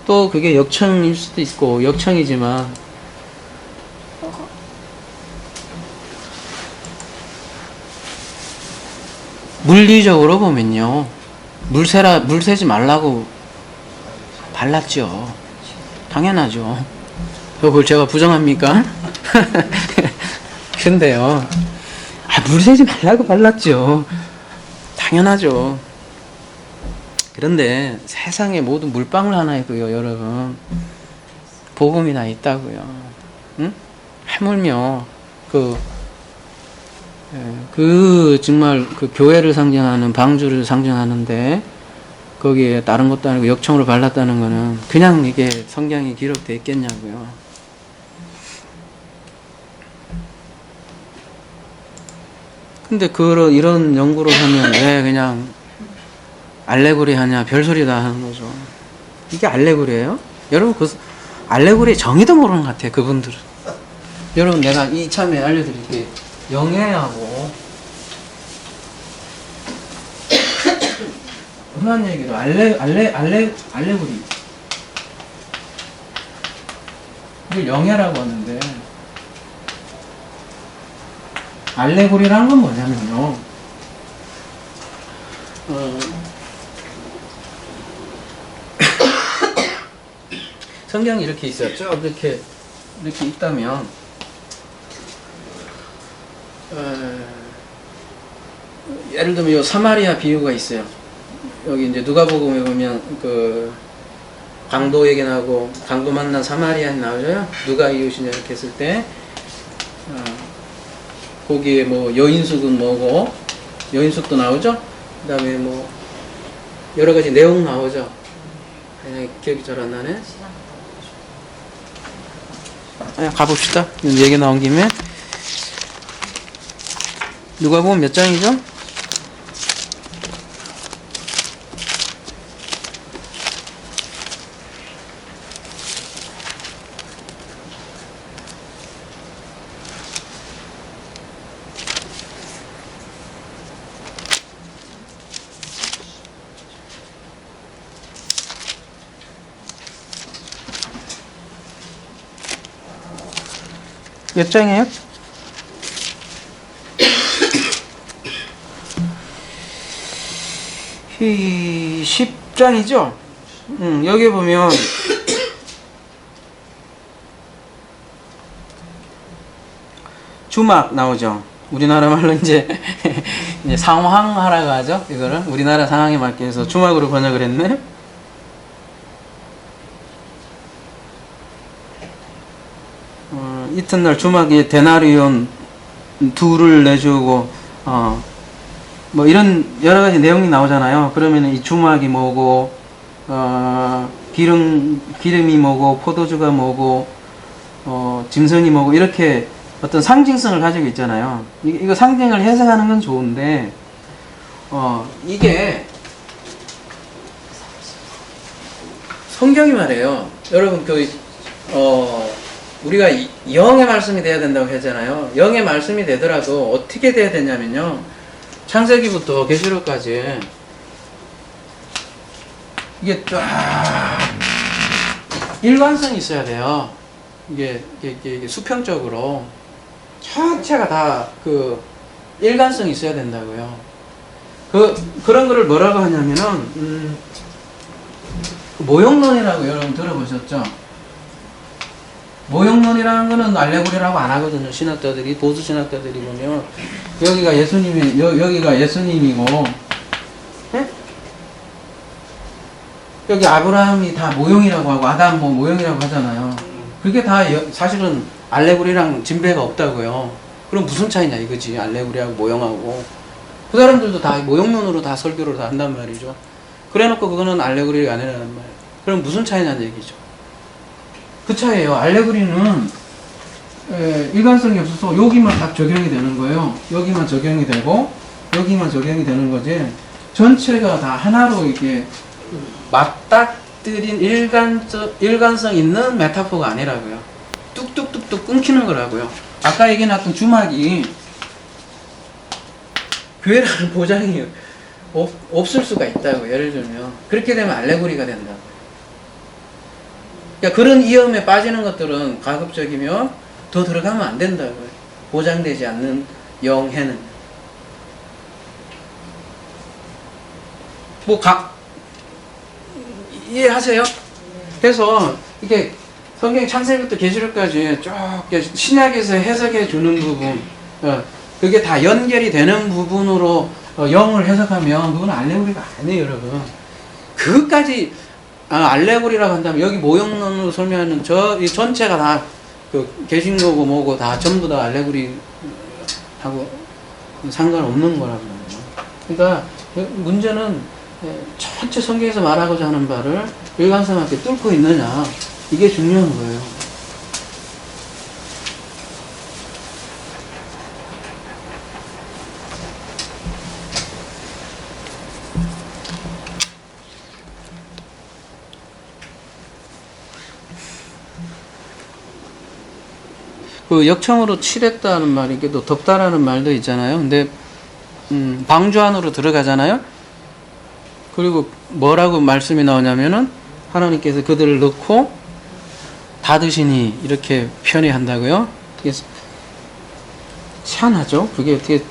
또 그게 역청일 수도 있고 역청이지만 물리적으로 보면요. 물 새지 말라고 발랐죠. 당연하죠. 그걸 제가 부정합니까? 근데요. 물 새지 말라고 발랐죠. 당연하죠. 그런데 세상에 모든 물방울 하나에도요, 여러분, 복음이 다 있다고요. 응? 하물며 정말 그 교회를 상징하는 방주를 상징하는데 거기에 다른 것도 아니고 역청으로 발랐다는 거는 그냥 이게 성경에 기록되어 있겠냐고요. 근데 이런 연구를 하면 왜 그냥 알레고리 하냐 별소리 다 하는 거죠. 이게 알레고리예요? 여러분 그 알레고리의 정의도 모르는 것 같아요. 그분들은. 여러분 내가 이참에 알려드릴게요. 영예하고 흔한 얘기로 알레고리 이걸 영예라고 하는데 알레고리라는 건 뭐냐면요. 성경이 이렇게 있었죠. 이렇게 있다면 예를 들면 요 사마리아 비유가 있어요. 여기 이제 누가복음에 보면 그 강도에게 나오고 강도 만난 사마리아인 나오죠. 누가 이웃이냐 이렇게 했을 때 거기에 뭐 여인숙은 뭐고 여인숙도 나오죠. 그다음에 뭐 여러 가지 내용 나오죠. 기억이 잘 안 나네. 그냥 가봅시다. 얘기 나온 김에 누가복음 몇 장이죠? 몇 장이에요? 이 10장이죠? 여기 보면 주막 나오죠. 우리나라 말로 이제 상황하라고 하죠. 이거를 우리나라 상황에 맞게 해서 주막으로 번역을 했네. 이튿날 주막에 데나리온 2를 내주고 뭐 이런 여러 가지 내용이 나오잖아요. 그러면 이 주막이 뭐고 기름이 뭐고 포도주가 뭐고 짐승이 뭐고 이렇게 어떤 상징성을 가지고 있잖아요. 이거 상징을 해석하는 건 좋은데 이게 성경이 말해요. 여러분 우리가 영의 말씀이 돼야 된다고 했잖아요. 영의 말씀이 되더라도 어떻게 돼야 되냐면요. 창세기부터 계시록까지 이게 쫙 일관성이 있어야 돼요. 이게 수평적으로 전체가 다 그 일관성이 있어야 된다고요. 그런 거를 뭐라고 하냐면은 모형론이라고 여러분 들어보셨죠? 모형론이라는 거는 알레고리라고 안 하거든요. 신학자들이, 보수 신학자들이 보면 여기가 예수님이고 네? 여기 아브라함이 다 모형이라고 하고 아담 뭐 모형이라고 하잖아요. 그게 다 사실은 알레고리랑 진배가 없다고요. 그럼 무슨 차이냐 이거지. 알레고리하고 모형하고 그 사람들도 다 모형론으로 다 설교를 다 한단 말이죠. 그래놓고 그거는 알레고리가 아니라는 말. 그럼 무슨 차이냐는 얘기죠. 그 차이에요. 알레고리는 일관성이 없어서 여기만 딱 적용이 되는 거예요. 여기만 적용이 되고 여기만 적용이 되는 거지. 전체가 다 하나로 이렇게 맞닥뜨린 일관성 있는 메타포가 아니라고요. 뚝뚝뚝뚝 끊기는 거라고요. 아까 얘기해놨던 주막이 교회라는 보장이 없을 수가 있다고. 예를 들면 그렇게 되면 알레고리가 된다. 그러니까 그런 위험에 빠지는 것들은 가급적이면 더 들어가면 안 된다고요. 보장되지 않는 영해는. 뭐 이해하세요? 그래서 이게 성경 창세기부터 계시록까지 쭉 신약에서 해석해 주는 부분, 그게 다 연결이 되는 부분으로 영을 해석하면 그건 알레고리가 아니에요, 여러분. 그것까지 알레고리라고 한다면 여기 모형론으로 설명하는 이 전체가 다 계신거고 뭐고 다 전부 다 알레고리하고 상관없는 거라고 말이에요. 그러니까 문제는 전체 성경에서 말하고자 하는 바를 일관성하게 뚫고 있느냐, 이게 중요한 거예요. 그 역청으로 칠했다는 말이 이게 또 덥다라는 말도 있잖아요. 근데 방주 안으로 들어가잖아요. 그리고 뭐라고 말씀이 나오냐면은 하나님께서 그들을 넣고 닫으시니 이렇게 표현한다고요. 이게 희한하죠. 그게 어떻게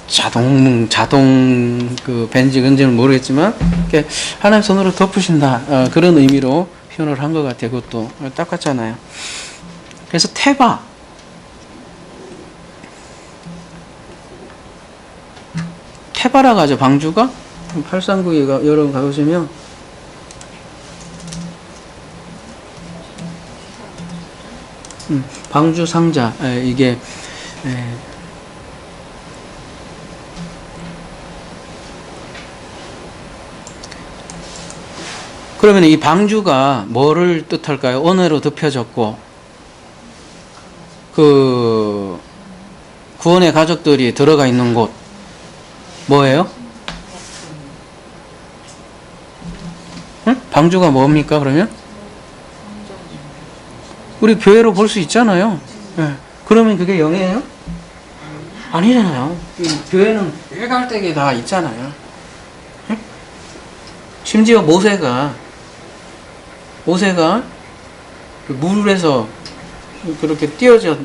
자동 그 벤지 건지는 모르겠지만 이렇게 하나님 손으로 덮으신다, 그런 의미로 표현을 한 것 같아요. 그것도 똑같잖아요. 그래서 테바라고 하죠. 방주가 839에 여러분 가보시면 방주 상자, 이게 그러면 이 방주가 뭐를 뜻할까요? 언어로 덮여졌고 그 구원의 가족들이 들어가 있는 곳 뭐예요? 응? 방주가 뭡니까 그러면? 우리 교회로 볼 수 있잖아요. 네. 그러면 그게 영예예요? 아니잖아요. 교회는 일갈되게 다 있잖아요. 응? 심지어 모세가 그 물에서 그렇게 띄어져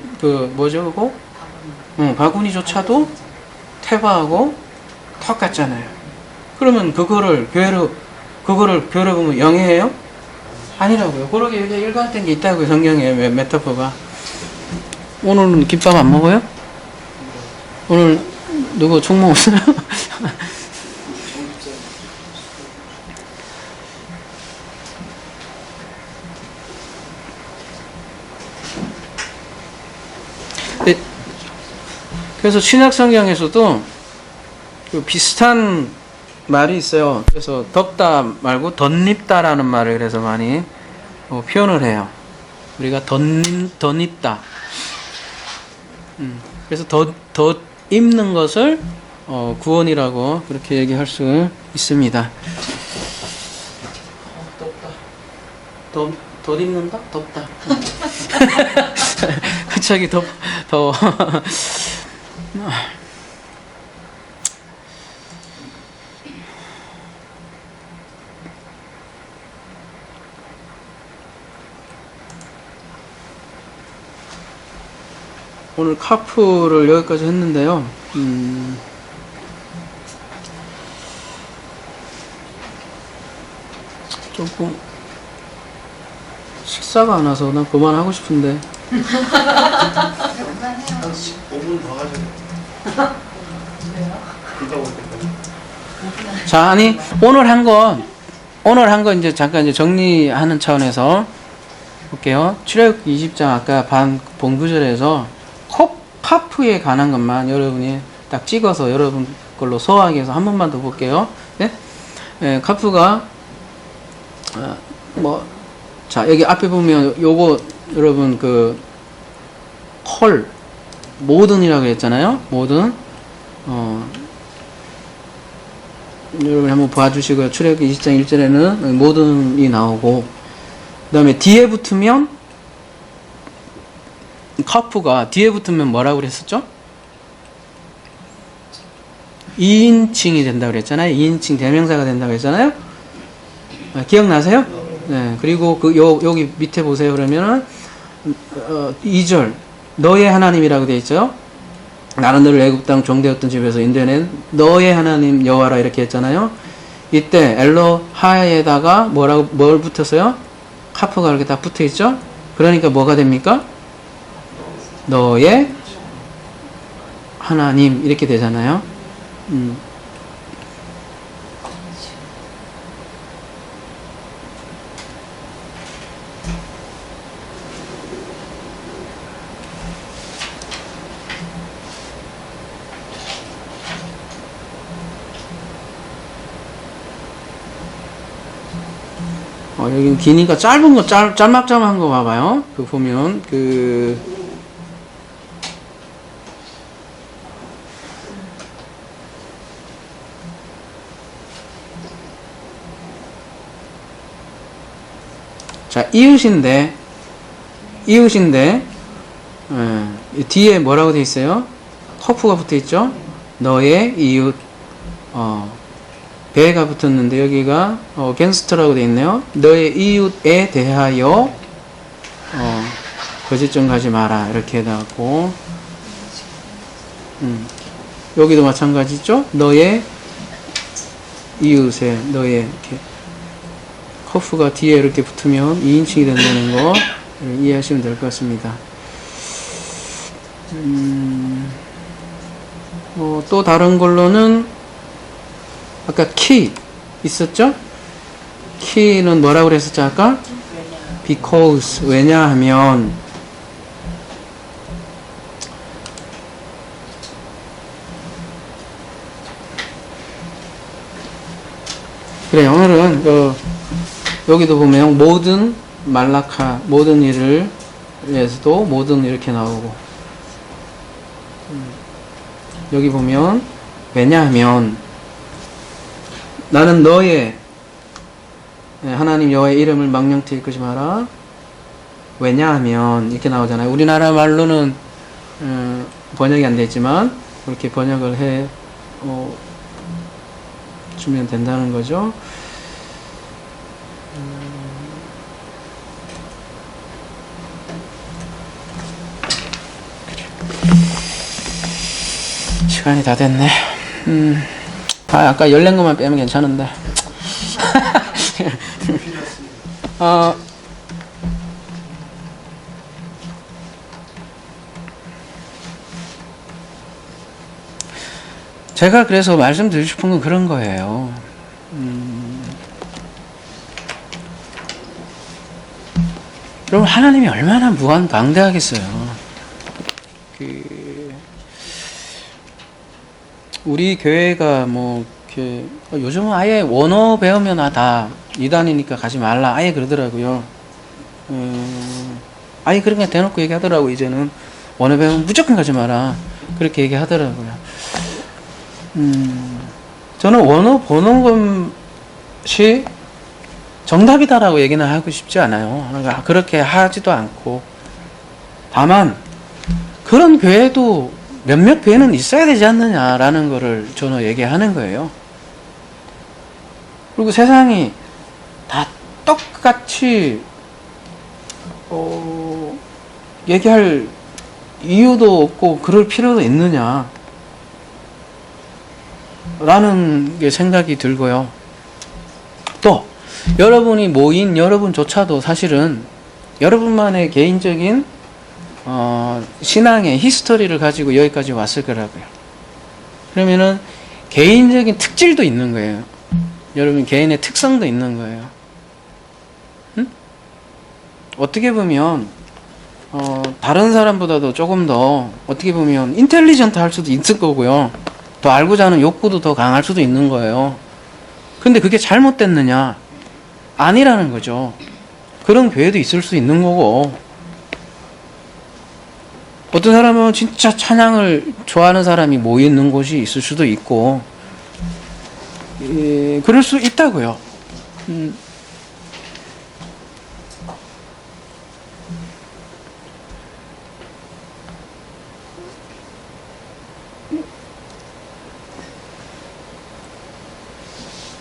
뭐죠 그거? 바구니조차도 태바하고 똑같잖아요. 그러면 그거를 교회로 보면 영예예요? 아니라고요. 그러게 이렇게 일관된 게 있다고요. 성경에 메타포가. 오늘은 김밥 안 먹어요? 오늘 누구 총무 없어요? 그래서 신약 성경에서도 그 비슷한 말이 있어요. 그래서 덥다 말고 덧입다라는 말을 그래서 많이 표현을 해요. 우리가 덧입다. 그래서 덧 입는 것을 구원이라고 그렇게 얘기할 수 있습니다. 덥다. 덧 입는다? 덥다. 갑자기 더 오늘 카프를 여기까지 했는데요. 조금 식사가 안 와서 난 그만하고 싶은데. 5분 더 하셔야 돼요. 자, 아니 오늘 한 건 이제 잠깐 이제 정리하는 차원에서 볼게요. 출애굽기 20장 아까 본 구절에서 카프에 관한 것만 여러분이 딱 찍어서 여러분 걸로 소화하기 위해서 한 번만 더 볼게요. 네? 카프가 자, 여기 앞에 보면 요거 여러분 모든이라고 했잖아요. 모든. 여러분 한번 봐주시고요. 출애굽기 20장 1절에는 모든이 나오고, 그 다음에 뒤에 붙으면 카프가 뒤에 붙으면 뭐라고 그랬었죠? 2인칭이 된다고 그랬잖아요. 2인칭 대명사가 된다고 했잖아요. 기억나세요? 네. 그리고 여기 밑에 보세요. 그러면은 2절 너의 하나님이라고 되어 있죠. 나는 늘 애굽 땅 종되었던 집에서 인도낸 너의 하나님 여호와라 이렇게 했잖아요. 이때 엘로하에다가 뭘 붙었어요? 카프가 이렇게 다 붙어 있죠. 그러니까 뭐가 됩니까? 너의 하나님 이렇게 되잖아요. 여기 기니까 짧은 거, 짤막짤막한 거 봐봐요. 그 보면, 자, 이웃인데, 뒤에 뭐라고 돼 있어요? 커프가 붙어 있죠? 너의 이웃, 배가 붙었는데 여기가 겐스트라고 되어 있네요. 너의 이웃에 대하여 거짓점 가지 마라 이렇게 해놨고 여기도 마찬가지죠. 너의 이웃에 너의 이렇게 커프가 뒤에 이렇게 붙으면 2인칭이 된다는 거 이해하시면 될 것 같습니다. 또 다른 걸로는 아까 키 있었죠? 키는 뭐라고 그랬었죠 아까? because 왜냐하면 그래 오늘은 여기도 보면 모든 말라카 모든 일을 위해서도 모든 이렇게 나오고 여기 보면 왜냐하면 나는 너의 하나님 여호와의 이름을 망령되이 일컫지 마라. 왜냐하면 이렇게 나오잖아요. 우리나라 말로는 번역이 안 되지만 그렇게 번역을 해 주면 된다는 거죠. 시간이 다 됐네. 아까 열린 것만 빼면 괜찮은데. 제가 그래서 말씀드리고 싶은 건 그런 거예요. 여러분, 하나님이 얼마나 무한 강대하겠어요. 우리 교회가 요즘은 아예 원어 배우면 다 이단이니까 가지 말라 아예 그러더라고요. 아예 그렇게 대놓고 얘기하더라고. 이제는 원어 배우면 무조건 가지 마라 그렇게 얘기하더라고요. 저는 원어 보는 것이 정답이다라고 얘기는 하고 싶지 않아요. 그러니까 그렇게 하지도 않고, 다만 그런 교회도 몇몇 교회는 있어야 되지 않느냐라는 거를 저는 얘기하는 거예요. 그리고 세상이 다 똑같이 얘기할 이유도 없고 그럴 필요도 있느냐 라는 게 생각이 들고요. 또 여러분이 모인 여러분조차도 사실은 여러분만의 개인적인 신앙의 히스토리를 가지고 여기까지 왔을 거라고요. 그러면은 개인적인 특질도 있는 거예요. 여러분 개인의 특성도 있는 거예요. 어떻게 보면 다른 사람보다도 조금 더 어떻게 보면 인텔리전트 할 수도 있을 거고요. 더 알고자 하는 욕구도 더 강할 수도 있는 거예요. 근데 그게 잘못됐느냐? 아니라는 거죠. 그런 교회도 있을 수 있는 거고, 어떤 사람은 진짜 찬양을 좋아하는 사람이 모이는 곳이 있을 수도 있고, 그럴 수 있다고요.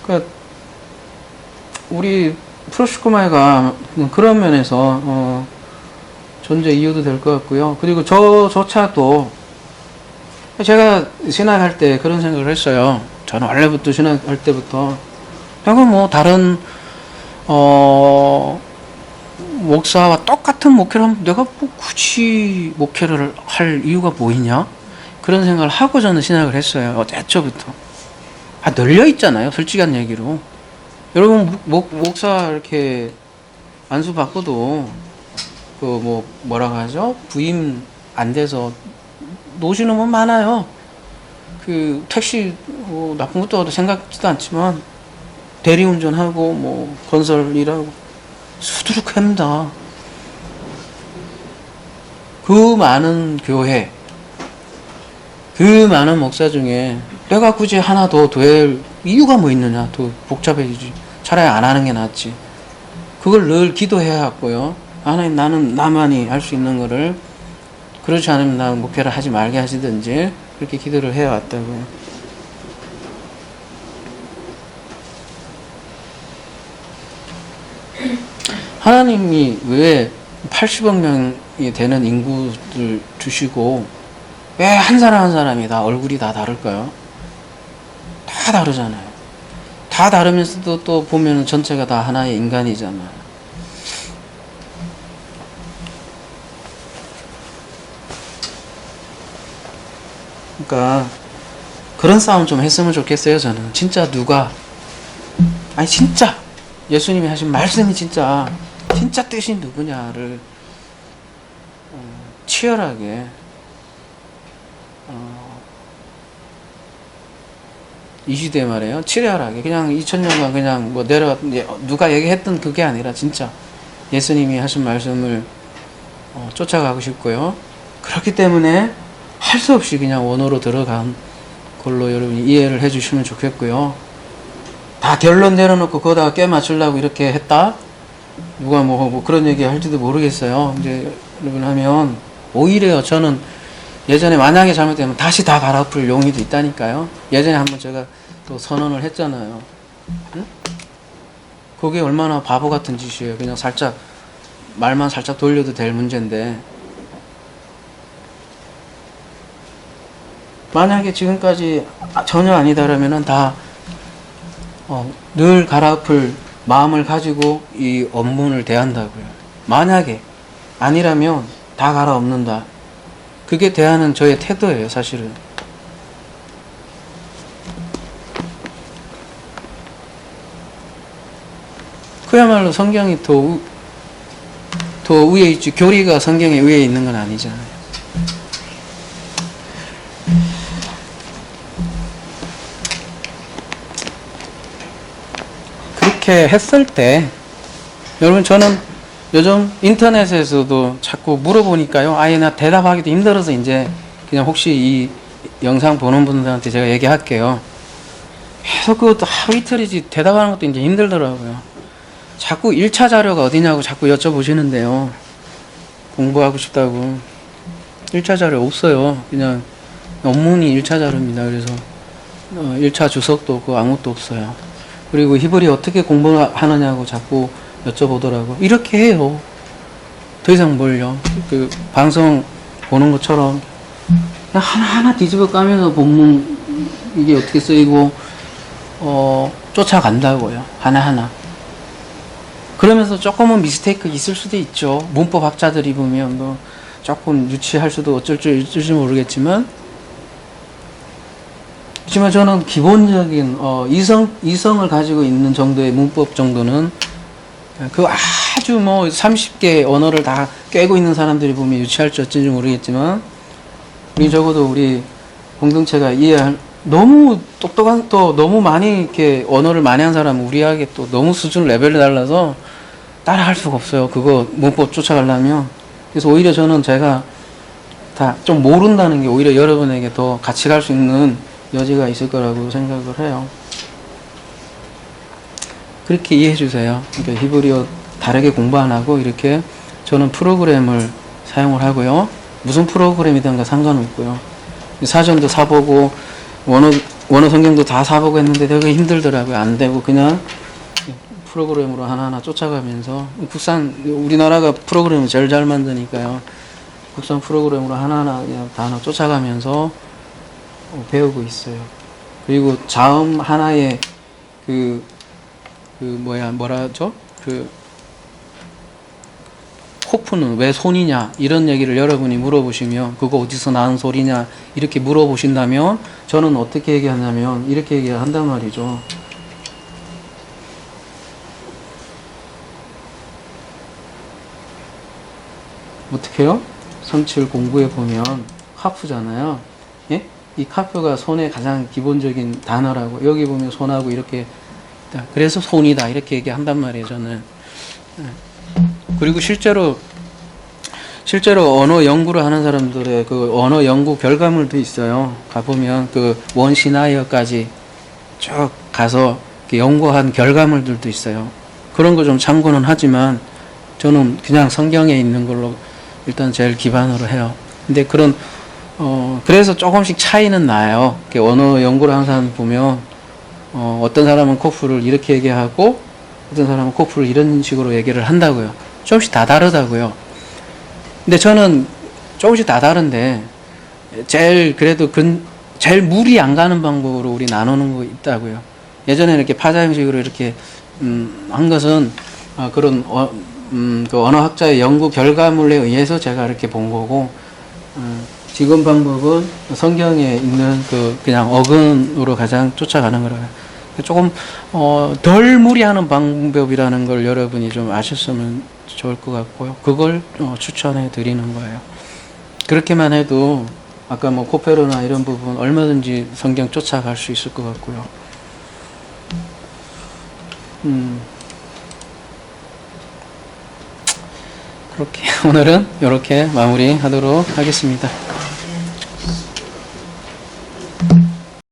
그러니까 우리 프로시코마이가 그런 면에서 존재 이유도 될 것 같고요. 그리고 저조차도 제가 신학할 때 그런 생각을 했어요. 저는 원래부터 신학할 때부터 내가 뭐 다른 목사와 똑같은 목회를 하면 내가 뭐 굳이 목회를 할 이유가 뭐 있냐? 그런 생각을 하고 저는 신학을 했어요. 애초부터. 널려 있잖아요. 솔직한 얘기로. 여러분 목사 이렇게 안수 받고도 그 뭐라고 하죠? 부임 안 돼서 노시는 분 많아요. 그 택시 나쁜 것도 생각지도 않지만 대리운전하고 뭐 건설 일하고 수두룩합니다. 그 많은 교회, 그 많은 목사 중에 내가 굳이 하나 더 될 이유가 뭐 있느냐? 더 복잡해지지. 차라리 안 하는 게 낫지. 그걸 늘 기도해야 했고요. 하나님, 나는 나만이 할 수 있는 거를, 그렇지 않으면 나 목회를 하지 말게 하시든지 그렇게 기도를 해왔다고요. 하나님이 왜 80억 명이 되는 인구를 주시고 왜 한 사람 한 사람이 다 얼굴이 다 다를까요? 다 다르잖아요. 다 다르면서도 또 보면 전체가 다 하나의 인간이잖아요. 그러니까 그런 싸움 좀 했으면 좋겠어요. 저는 진짜 진짜 예수님이 하신 말씀이 진짜 뜻이 누구냐를 치열하게 이 시대에 말이에요. 치열하게 그냥 2000년간 그냥 뭐 누가 얘기했던 그게 아니라 진짜 예수님이 하신 말씀을 쫓아가고 싶고요. 그렇기 때문에 할 수 없이 그냥 원어로 들어간 걸로 여러분이 이해를 해주시면 좋겠고요. 다 결론 내려놓고 그거다가 꿰맞추려고 이렇게 했다? 누가 뭐 그런 얘기 할지도 모르겠어요. 이제 여러분 하면 오히려 저는 예전에 만약에 잘못되면 다시 다 갈아엎을 용의도 있다니까요. 예전에 한번 제가 또 선언을 했잖아요. 응? 그게 얼마나 바보 같은 짓이에요. 그냥 말만 살짝 돌려도 될 문제인데. 만약에 지금까지 전혀 아니다라면은 늘 갈아엎을 마음을 가지고 이 업문을 대한다고요. 만약에 아니라면 다 갈아엎는다. 그게 대하는 저의 태도예요, 사실은. 그야말로 성경이 더 위에 있지, 교리가 성경에 위에 있는 건 아니잖아요. 그렇게 했을 때, 여러분, 저는 요즘 인터넷에서도 자꾸 물어보니까요. 나 대답하기도 힘들어서 이제 그냥 혹시 이 영상 보는 분들한테 제가 얘기할게요. 계속 그것도 하루 이틀이지 대답하는 것도 이제 힘들더라고요. 자꾸 1차 자료가 어디냐고 자꾸 여쭤보시는데요. 공부하고 싶다고. 1차 자료 없어요. 그냥 원문이 1차 자료입니다. 그래서 1차 주석도 없고 아무것도 없어요. 그리고 히브리 어떻게 공부하느냐고 자꾸 여쭤보더라고. 이렇게 해요. 더 이상 뭘요? 그 방송 보는 것처럼 그냥 하나하나 뒤집어 까면서 본문 이게 어떻게 쓰이고 쫓아간다고요. 하나하나. 그러면서 조금은 미스테이크 있을 수도 있죠. 문법 학자들이 보면 뭐 조금 유치할 수도 어쩔지 모르겠지만, 하지만 저는 기본적인 이성을 가지고 있는 정도의 문법 정도는 그 아주 뭐 30개 언어를 다 꿰고 있는 사람들이 보면 유치할지 어쩐지 모르겠지만, 적어도 우리 공동체가 이해할, 너무 똑똑한, 또 너무 많이 이렇게 언어를 많이 한 사람은 우리에게 또 너무 수준 레벨이 달라서 따라 할 수가 없어요. 그거 문법 쫓아가려면. 그래서 오히려 저는 제가 다 좀 모른다는 게 오히려 여러분에게 더 같이 갈 수 있는 여지가 있을 거라고 생각을 해요. 그렇게 이해해 주세요. 그러니까 히브리어 다르게 공부 안 하고 이렇게 저는 프로그램을 사용을 하고요. 무슨 프로그램이든가 상관없고요. 사전도 사보고 원어 성경도 다 사보고 했는데 되게 힘들더라고요. 안 되고 그냥 프로그램으로 하나하나 쫓아가면서 우리나라가 프로그램을 제일 잘 만드니까요. 국산 프로그램으로 하나하나 그냥 다 쫓아가면서 배우고 있어요. 그리고 자음 하나에 뭐라죠? 코프는 왜 손이냐 이런 얘기를 여러분이 물어보시면 그거 어디서 나는 소리냐 이렇게 물어보신다면 저는 어떻게 얘기하냐면 이렇게 얘기한단 말이죠. 어떻게 해요? 성칠 공부에 보면 카프잖아요. 예? 이 카프가 손의 가장 기본적인 단어라고 여기 보면 손하고 이렇게 그래서 손이다 이렇게 얘기한단 말이에요. 저는. 그리고 실제로 언어 연구를 하는 사람들의 그 언어 연구 결과물도 있어요. 가보면 그 원시나이어까지 쭉 가서 연구한 결과물들도 있어요. 그런 거 좀 참고는 하지만 저는 그냥 성경에 있는 걸로 일단 제일 기반으로 해요. 근데 그래서 조금씩 차이는 나요. 언어 연구를 하는 사람 보면 어떤 사람은 코프를 이렇게 얘기하고 어떤 사람은 코프를 이런 식으로 얘기를 한다고요. 조금씩 다 다르다고요. 근데 저는 조금씩 다 다른데 제일 무리 안 가는 방법으로 우리 나누는 거 있다고요. 예전에 이렇게 파자 형식으로 이렇게 한 것은 그런 그 언어학자의 연구 결과물에 의해서 제가 이렇게 본 거고 지금 방법은 성경에 있는 그냥 어근으로 가장 쫓아가는 거라고요. 조금 덜 무리하는 방법이라는 걸 여러분이 좀 아셨으면 좋을 것 같고요. 그걸 추천해 드리는 거예요. 그렇게만 해도 아까 뭐 코페르나 이런 부분 얼마든지 성경 쫓아갈 수 있을 것 같고요. 그렇게 오늘은 이렇게 마무리하도록 하겠습니다.